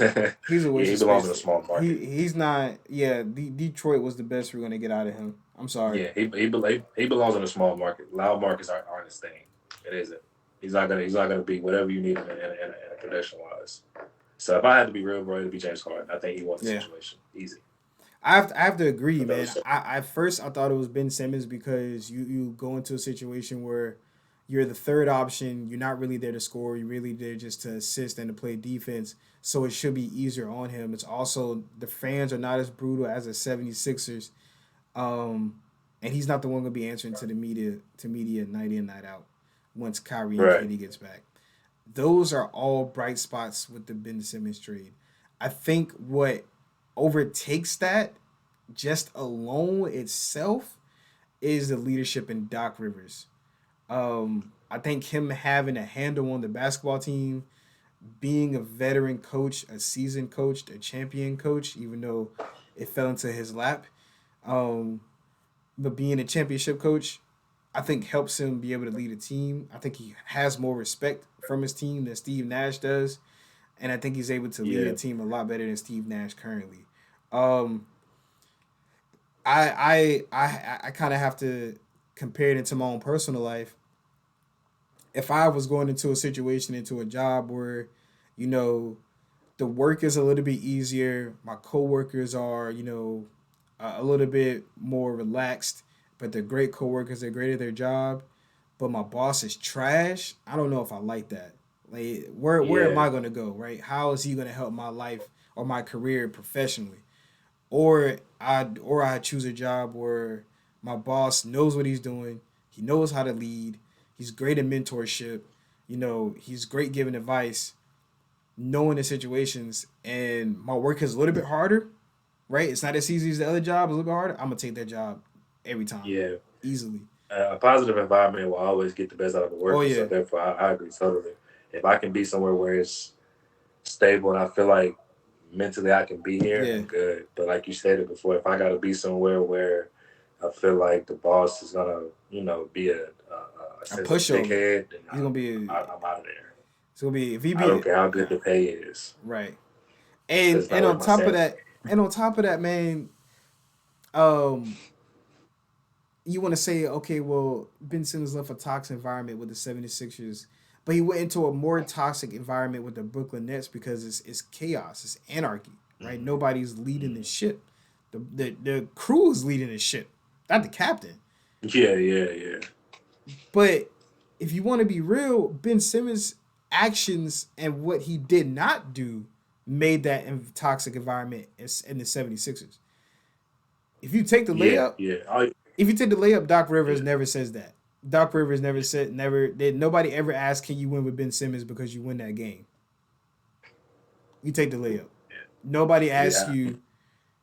yeah, He's a waste he of belongs in space. a small market. He's not. Yeah, Detroit was the best we're gonna get out of him. I'm sorry. Yeah, he belongs in a small market. Loud markets aren't his thing. It isn't. He's not gonna be whatever you need in a production wise. So if I had to be real, bro, it'd be James Harden. I think he won the Yeah, situation easy. I have to agree, But man. those, At first I thought it was Ben Simmons because you go into a situation where you're the third option. You're not really there to score. You're really there just to assist and to play defense. So it should be easier on him. It's also the fans are not as brutal as the 76ers. Um, and he's not the one gonna be answering to media night in night out once Kyrie and right. KD gets back. Those are all bright spots with the Ben Simmons trade. I think what overtakes that just alone itself is the leadership in Doc Rivers. I think him having a handle on the basketball team, being a veteran coach, a seasoned coach, a champion coach, even though it fell into his lap, um, but being a championship coach, I think helps him be able to lead a team. I think he has more respect from his team than Steve Nash does, and I think he's able to lead a Yeah, team a lot better than Steve Nash currently. Um, I kind of have to compare it into my own personal life. If I was going into a situation, into a job where, you know, the work is a little bit easier, my coworkers are, a little bit more relaxed, but they're great coworkers, they're great at their job, but my boss is trash. I don't know if I like that. Like, where am yeah, I gonna go, right? How is he gonna help my life or my career professionally? Or I choose a job where my boss knows what he's doing. He knows how to lead. He's great at mentorship. He's great giving advice, knowing the situations, and my work is a little bit harder, right? It's not as easy as the other job, it's a little bit harder. I'm gonna take that job every time. yeah. Easily. A positive environment will always get the best out of the Oh worker. So yeah. therefore, I agree totally. If I can be somewhere where it's stable and I feel like mentally I can be here, Yeah. then good. But like you stated before, if I got to be somewhere where I feel like the boss is gonna, be a A sense of pushover. dickhead, then He's gonna be I'm out of there. it's gonna be if he I don't be care how good the pay is, right. because And it's not and worth on my top of sanity. that, man, um you want to say, okay, well, Ben Simmons left a toxic environment with the 76ers, but he went into a more toxic environment with the Brooklyn Nets because it's chaos, it's anarchy, right? Mm-hmm. Nobody's leading the ship. The crew is leading the ship, not the captain. Yeah, yeah, yeah, But if you want to be real, Ben Simmons' actions and what he did not do made that toxic environment in the 76ers. If you take the yeah, layup, yeah. Oh, if you take the layup, Doc Rivers yeah, never says that. Doc Rivers never said never did nobody ever asked can you win with Ben Simmons because you win that game. You take the layup. Nobody asks yeah, you,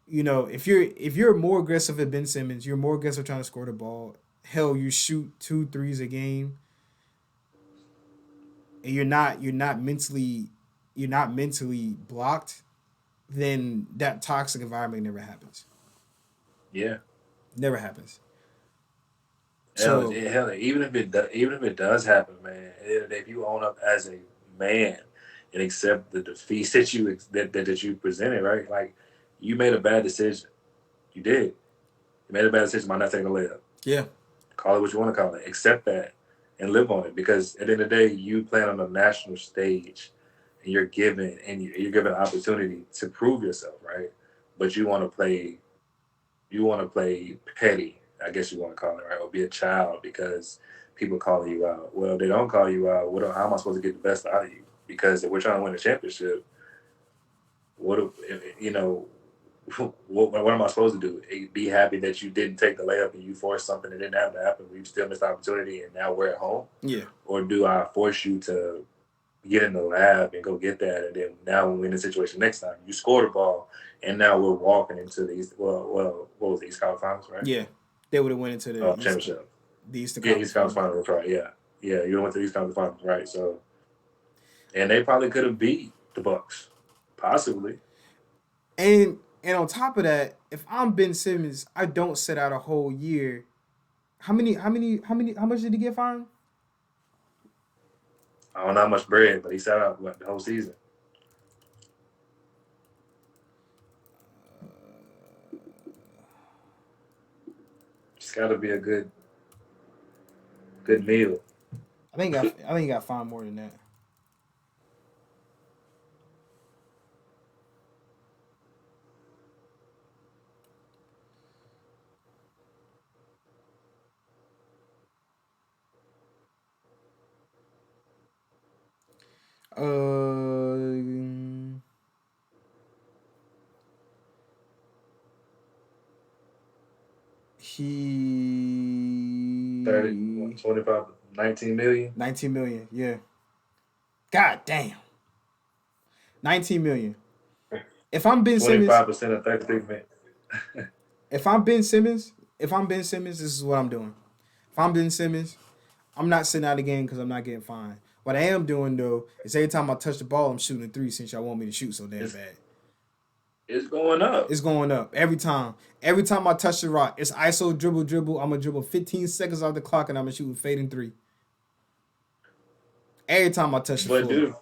if you're more aggressive at Ben Simmons, you're more aggressive trying to score the ball. Hell, you shoot two threes a game, and you're not mentally blocked. Then that toxic environment never happens. yeah. Never happens. Hell, So hell, even if it does happen, man, if you own up as a man and accept the defeats that you presented, right? Like, you made a bad decision. You did. You made a bad decision by not taking a layup. yeah, Call it what you want to call it. Accept that and live on it, because at the end of the day, you play on a national stage, and you're given an opportunity to prove yourself, right? But you want to play petty, I guess you want to call it, right? Or be a child because people call you out. Well, they don't call you out. How am I supposed to get the best out of you? Because if we're trying to win a championship, what you know? What am I supposed to do? Be happy that you didn't take the layup and you forced something that didn't have to happen. We still missed the opportunity, and now we're at home. yeah, Or do I force you to get in the lab and go get that, and then now when we're in the situation next time, you score the ball, and now we're walking into these. Well, what was the East Conference Finals, right? yeah. They would have went into Championship. the Eastern Yeah, Conference East Conference Finals. Finals. That's right. Yeah, yeah. You went to the East Conference Finals, right? So, and they probably could have beat the Bucks, possibly. And on top of that, if I'm Ben Simmons, I don't sit out a whole year. How much did he get fined? I don't know how much bread, but he sat out the whole season. It's got to be a good meal. I think he got fined more than that. Uh, Thirty, he 25, 19 million. 19 million. Yeah. God damn. 19 million. If I'm Ben Simmons, 25% of 33 minutes. if I'm Ben Simmons, if I'm Ben Simmons, this is what I'm doing. If I'm Ben Simmons, I'm not sitting out the game because I'm not getting fined. What I am doing though is every time I touch the ball, I'm shooting a three since y'all want me to shoot so damn It's bad. it's going up. It's going up every time. Every time I touch the rock, it's ISO dribble dribble. I'm gonna dribble 15 seconds off the clock and I'm gonna shoot a fading three. Every time I touch the But floor.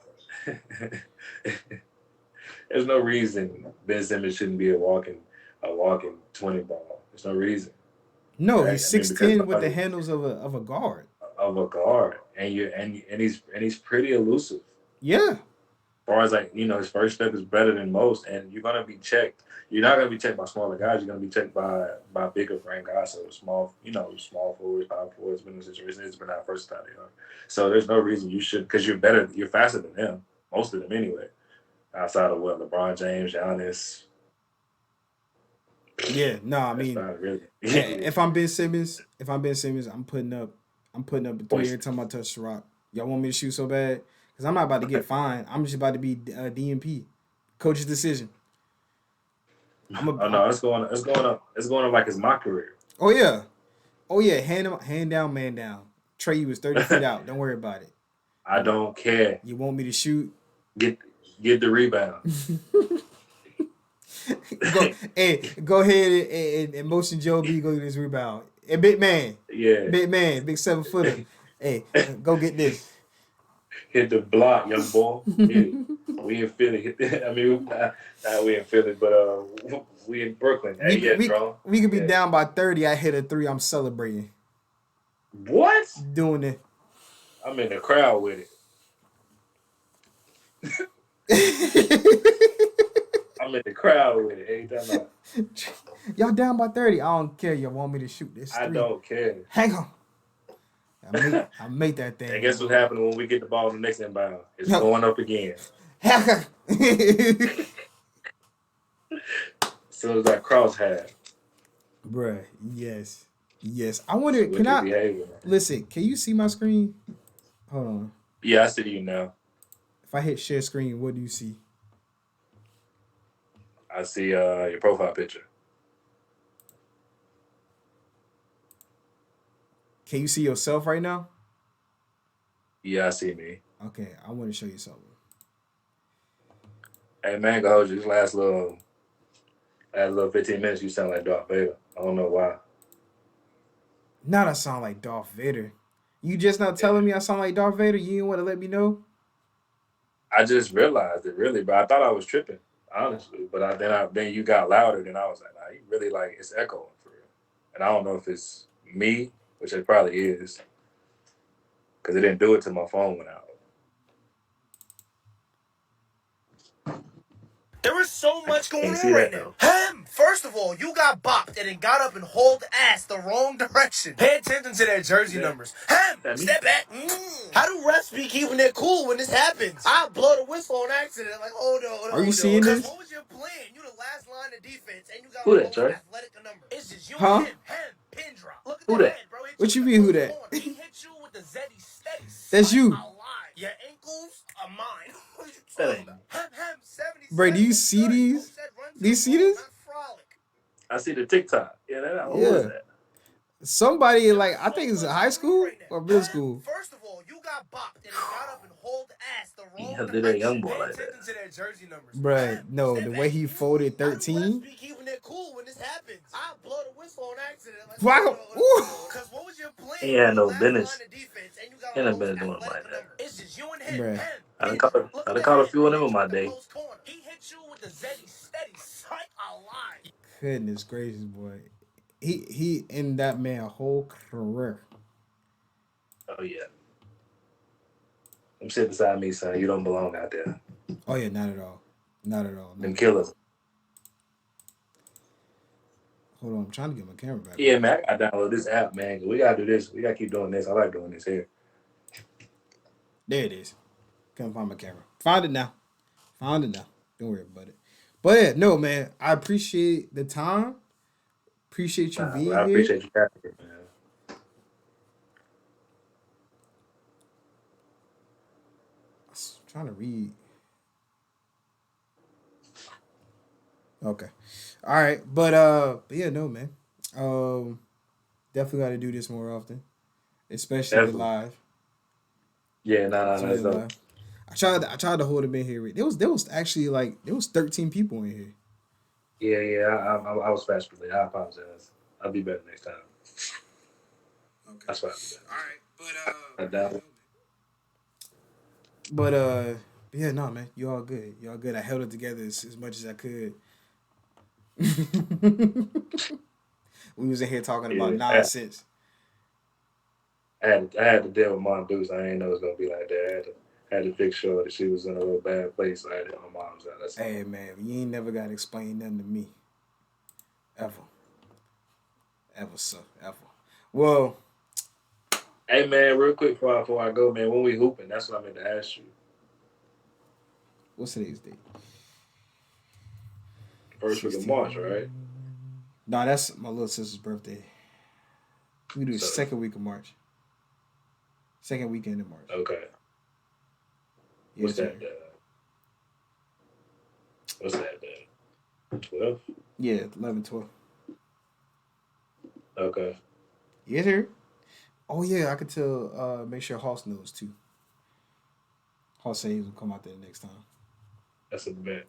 dude, there's no reason Ben Simmons shouldn't be a walking 20 ball. There's no reason, No, right? he's I mean, because 6'10 with the nobody handles of a guard. of a guard, and he's pretty elusive. Yeah. As far as like his first step is better than most, and you're gonna be checked. You're not gonna be checked by smaller guys. You're gonna be checked by bigger frame guys. So small forwards, power forwards, in the situation is, but not versatile they are. So there's no reason you should, because you're better. You're faster than them, most of them anyway. Outside of what LeBron James, Giannis, Yeah. No, I that's mean, not really. if I'm Ben Simmons, I'm putting up a three every Poison. time I touch the rock. Y'all want me to shoot so bad? Because I'm not about to get fined. I'm just about to be DMP. Coach's decision. Oh no, it's going up like it's my career. Oh yeah. Oh yeah. Hand down, man down. Trey, you was 30 feet out. Don't worry about it. I don't care. You want me to shoot? Get get the rebound. Go ahead and motion Joe B go get this rebound. Hey, Yeah. big man, big 7 footer. Hey, go get this. Hit the block, young boy. Hit it. We in Philly. I mean, not we in Philly, but we in Brooklyn. Hey, We yeah, we drone. we could be Yeah. down by 30. I hit a three. I'm celebrating, What? doing it. I'm in the crowd with it. I'm in the crowd with it. Anytime Y'all down by 30. I don't care. Y'all want me to shoot this I three. don't care. Hang on. I make that thing. And guess what happened when we get the ball in the next inbound? It's Yo. going up again. Bruh, So it's like crosshair. yes. Yes. I wonder, With can your I behavior. listen, can you see my screen? Hold on. Yeah, I see you now. If I hit share screen, what do you see? I see your profile picture. Can you see yourself right now? Yeah, I see me. Okay, I want to show you something. Hey man, go hold you. This last little 15 minutes, you sound like Darth Vader. I don't know why. Now that sound like Darth Vader. You just not telling me I sound like Darth Vader? You didn't want to let me know? I just realized it really, but I thought I was tripping, honestly. But then you got louder, then I was like, nah, you really like it's echoing for real. And I don't know if it's me, which it probably is, because it didn't do it till my phone went out. There is so much going Can't see on that right though. now. First of all, you got bopped and then got up and hauled ass the wrong direction. Pay attention to their jersey Yeah. numbers. That me? Step back. How do refs be keeping their cool when this happens? I blow the whistle on accident. Like, hold on. Are you seeing this? What was your plan? You the last line of defense and you got Who the that, most Trey? athletic number. It's just you Huh? and him. Pin drop. Look at Who the that? head, bro. Hit What you with mean, the who close that? corner. He hit you with the Zeddy steady. That's you. A lie. Your ankles are mine. What are you That talking ain't about? 77. Bro, do you see these? Do you see this? Not frolic. I see the TikTok. Yeah, who was Yeah. that? Somebody like I think it's high school or middle school. First of all, you got bopped and got up and hauled ass the wrong Yeah, did that young boy Pay like that? attention to their jersey numbers. Bruh, no, the way he folded How do refs 13. be keeping it cool when this happens? I blow the whistle on accident. Like, Wow. Ooh. Cause what was your plan? He had no Last business. line of defense, and you got He had the no most business doing him athletic like that. number. It's just you and him. Bruh. I'd have caught a few of them in my day. He hit you with the Zeddy steady. Psych, a lie. Goodness gracious, boy. He in that man whole career. Oh yeah. Come sit beside me, son. You don't belong out there. Oh yeah, not at all. Not at all. Them killers. Hold on, I'm trying to get my camera back. Yeah, man, I gotta download this app, man. We gotta do this. We gotta keep doing this. I like doing this here. There it is. Couldn't find my camera. Found it now. Found it now. Don't worry about it. But yeah, no, man. I appreciate the time. Appreciate you being I here. appreciate you having me, man. I was trying to read. Okay. All right. But yeah, no, man. Um, definitely got to do this more often, especially the Definitely. live. Yeah, no, Especially that's the dope. live. I tried to hold him in here. There was actually like there was 13 people in here. Yeah. I was fast with it. I apologize. I'll be better next time. Okay. I swear I'll be better All next right. time. I Yeah, doubt no, it. man. But yeah, no, man. You all good. You all good. I held it together as much as I could. We was in here talking about Yeah, nonsense. I had to deal with Mom Deuce. I didn't know it was gonna be like that. Had to make sure that she was in a real bad place. So I had to help my mom's out. That's all. Hey man, you ain't never gotta explain nothing to me. Ever. Ever so. Ever. Well, Hey man, real quick before I go, man, when we hooping, that's what I meant to ask you. what's today's date? First week of March, right? 16. Nah, that's my little sister's birthday. We do the So second week of March. Second weekend of March. okay, what's Yes, sir. that? What's that? 12. Yeah, 11, 12. Okay, Yes, sir. Oh yeah, I could tell make sure Hoss knows too. Hoss said he will come out there next time. that's a bet.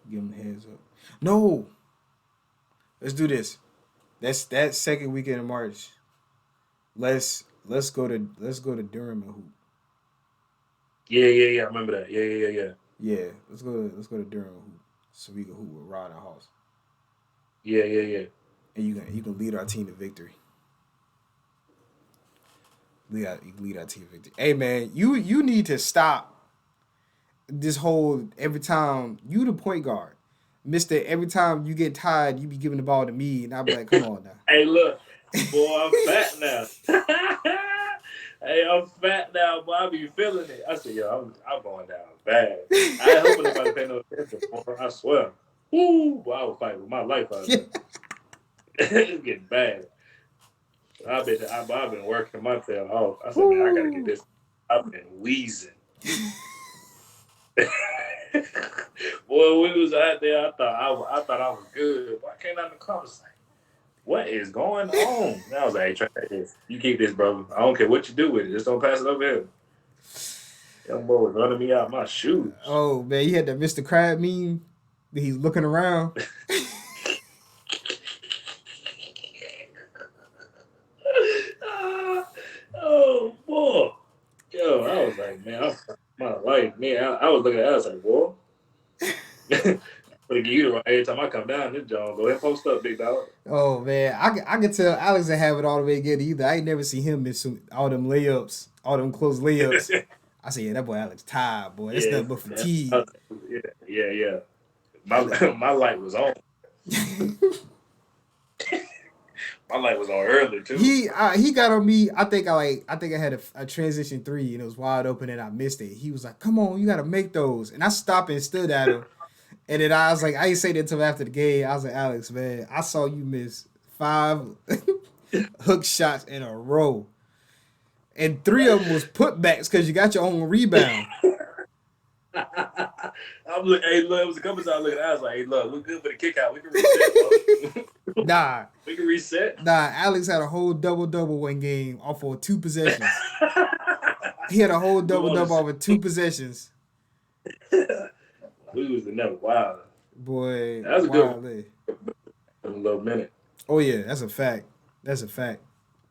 Give him the heads up. No. Let's do this. That's that second weekend of March. Let's go to Durham and hoop. Yeah. I remember that. Yeah, let's go to Durham and hoop. So we can hoop with Rod and Hoss. Yeah. And you can lead our team to victory. You can lead our team to victory. Hey man, you need to stop this whole every time you the point guard. Mister, every time you get tired, you be giving the ball to me, and I'll be like, come on Hey, look, boy, I'm now. fat now. Hey, I'm fat now, boy. I be feeling it. I said, yo, I'm going down bad. I ain't hoping nobody pay no attention, boy. I swear. Woo, boy, I was fighting with my life out Yeah. there. It's getting bad. I've been working my tail off. I said, man, I gotta get Woo. this. I've been wheezing. Boy, we was out there. I thought I was good. But I came out in the car. I was like, what is going on? And I was like, hey, try this. You keep this, bro. I don't care what you do with it. Just don't pass it over here. Young boy was running me out my shoes. Oh man, you had that Mr. Crab meme. He's looking around. Ah, oh boy. Yo, I was like, man, my life, man. I was looking at it, I was like, boy. But again, you right. Every time I come down, this John go ahead and post up, big dog. Oh man, I can tell Alex didn't have it all the way together either. I ain't never see him miss all them layups, all them close layups. I said, yeah, that boy Alex tired, boy. That's Yeah, nothing but yeah, fatigue. yeah. My Alex. my light was on. My light was on early too. he got on me. I think I had a transition three and it was wide open and I missed it. He was like, "Come on, you got to make those." And I stopped and stood at him. And then I was like, I didn't say that until after the game. I was like, Alex, man, I saw you miss 5 hook shots in a row, and 3 of them was putbacks because you got your own rebound. I'm look, hey, look, it was a couple times looking at. I was like, hey, look, we're good for the kick out. We can reset, bro. Nah, We can reset. Alex had a whole double double one game off of 2 possessions. He had a whole We double on double the off of 2 possessions. we was the never wild. Boy, That was a good wild. one. A little minute. Oh yeah, that's a fact. That's a fact.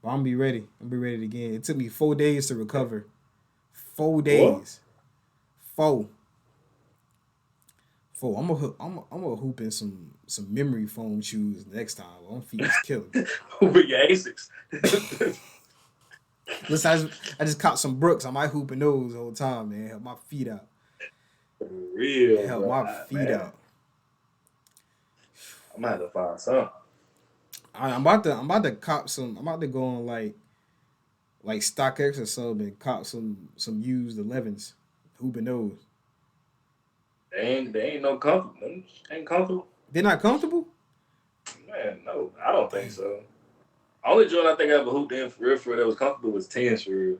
But I'm gonna be ready. I'm gonna be ready again. It took me 4 days to recover. 4 Boy, days. 4. 4. I'm gonna hoop in some memory foam shoes next time. My feet is killing me. with your Asics. Listen, I just caught some Brooks. I might hoop in those the whole time, man. Help my feet out. For real, Help bro. my Ah, feet man, out. I'm gonna have to find something. I'm about to cop some. I'm about to go on like StockX or something and cop some used 11s. Hooping those. They ain't no comfort. Them ain't comfortable. They're not comfortable. Man, no, I don't think Dang. so. Only joint I think I ever hooped in for real that was comfortable was tens for real.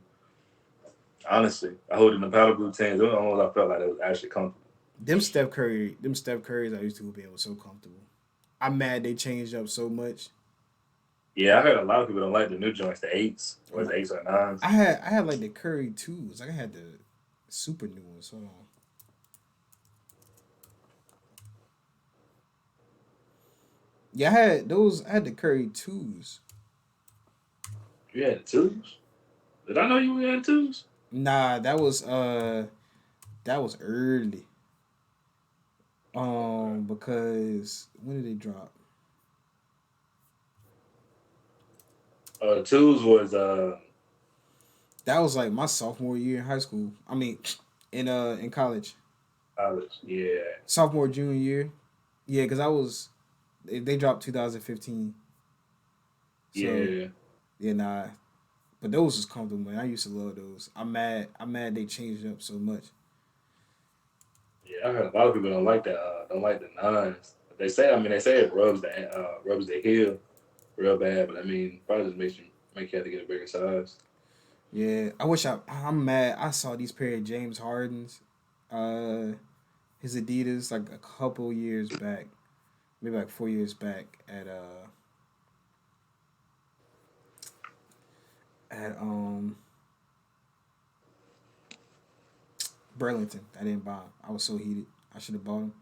Honestly, I hold in the powder blue tens. Those are the ones I felt like that was actually comfortable. Them Steph Currys I used to be was so comfortable. I'm mad they changed up so much. Yeah, I heard a lot of people don't like the new joints, the eights, or Nah, the eights or nines. I had like the Curry twos. Like I had the super new ones. Hold on. Yeah, I had those. I had the Curry twos. You had the twos? Did I know you had twos? Nah, that was early. Okay. Because when did they drop? The twos was That was like my sophomore year in high school. I mean, in college, college. Yeah, sophomore junior year. Yeah, because I was they dropped 2015. So yeah, yeah, nah. But those was comfortable, man. I used to love those. I'm mad they changed it up so much. yeah. I heard a lot of people don't like that. Don't like the nines. They say, I mean, they say it rubs the heel real bad, but I mean, probably just make you have to get a bigger size. Yeah, I'm mad. I saw these pair of James Hardens, uh, his Adidas like a couple years back, maybe like 4 years back at Burlington. I didn't buy 'em. I was so heated. I should have bought them.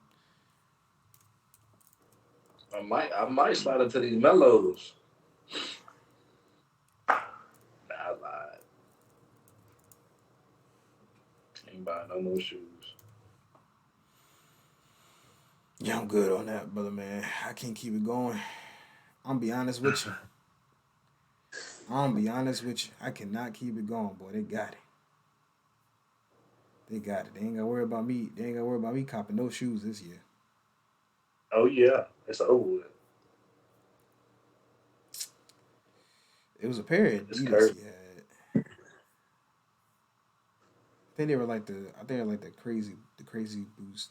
I might slide into these mellows. Nah, I lied. Ain't buying no more shoes. Yeah, I'm good on that, brother, man. I can't keep it going. I'm be honest with you. I'm be honest with you. I cannot keep it going, boy. They got it. They got it. They ain't gotta worry about me. They ain't gotta worry about me copping no shoes this year. Oh yeah, it's over with. It was a pair of It's Adidas curvy. he had. I think they were like the crazy boost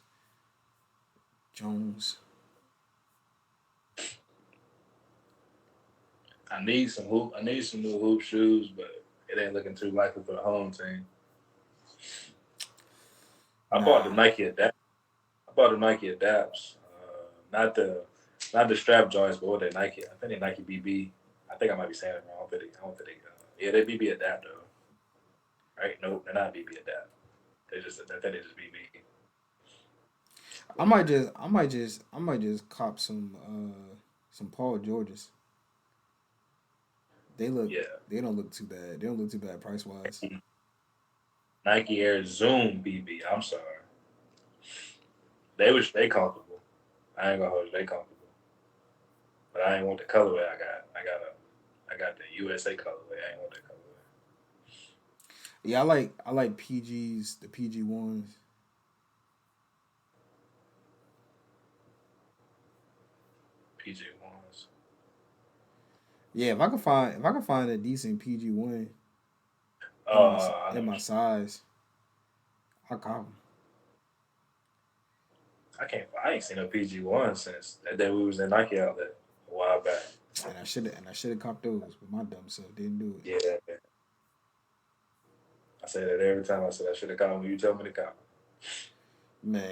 Jones. I need some new hoop shoes, but it ain't looking too likely for the home team. I bought the Nah, Nike Adapt. I bought the Nike Adapts. Not the strap joints, but what they Nike. I think they Nike BB. I think I might be saying it wrong. I don't think they. Yeah, they BB Adapt though, right? Nope, they're not BB Adapt. I think they just BB. I might just cop some Paul Georges. They look, Yeah, they don't look too bad. They don't look too bad price wise. Nike Air Zoom BB. I'm sorry, they comfortable. I ain't gonna hold you. They comfortable, but I ain't want the colorway I got. I got the USA colorway. I ain't want that colorway. Yeah, I like PGs, the PG ones. PJ ones. Yeah, if I can find a decent PG one I know. in my size, I cop them. I can't. I ain't seen a PG one since that day we was in Nike outlet a while back. And I should have copped those, but my dumb self didn't do it. Yeah, I say that every time. I said I should have called when you tell me to call. Man,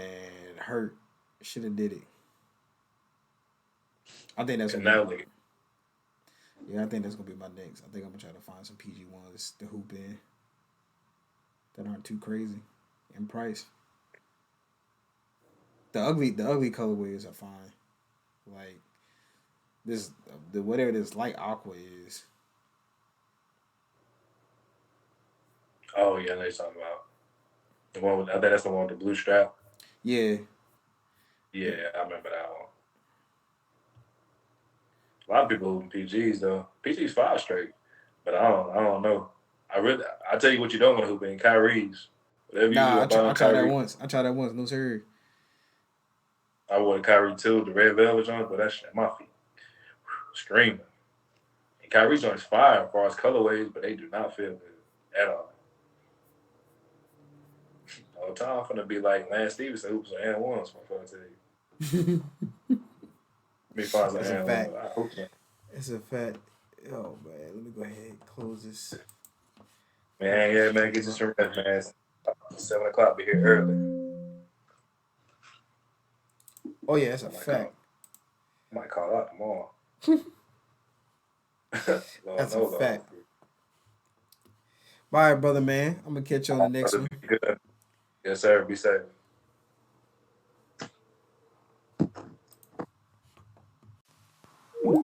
hurt. Should have did it. I think that's And gonna be now look, yeah. I think that's gonna be my next. I think I'm gonna try to find some PG ones to hoop in that aren't too crazy in price. The ugly colorways are fine. Like this, the whatever this light aqua is. oh yeah, I know you're talking about the one with. I think that's the one with the blue strap. Yeah, yeah. Yeah, I remember that one. A lot of people hooping PGs though. PGs five straight, but I don't know. I tell you what you don't want to hoop in Kyrie's. Whatever you do Nah, about I on tried that Kyrie, once. I tried that once. No sir. I wore Kyrie too, the red velvet joint, but that shit, my feet screaming. And Kyrie joints fire as far as colorways, but they do not feel good at all. All the time, I'm gonna be like Lance Stevenson hoops on and ones. I'm gonna tell you. Let me find some That's a and ones. fact. I hope so. It's a fact. Oh man, let me go ahead and close Man, this yeah, man, stream get you up. some rest, man. 7 o'clock, be here early. Oh yeah, that's a I might call. fact. I might call out tomorrow. Lord That's a knows I fact. hope. All right, brother, man. I'm gonna catch you on the next Brother, one. be good. Yes, sir. Be safe.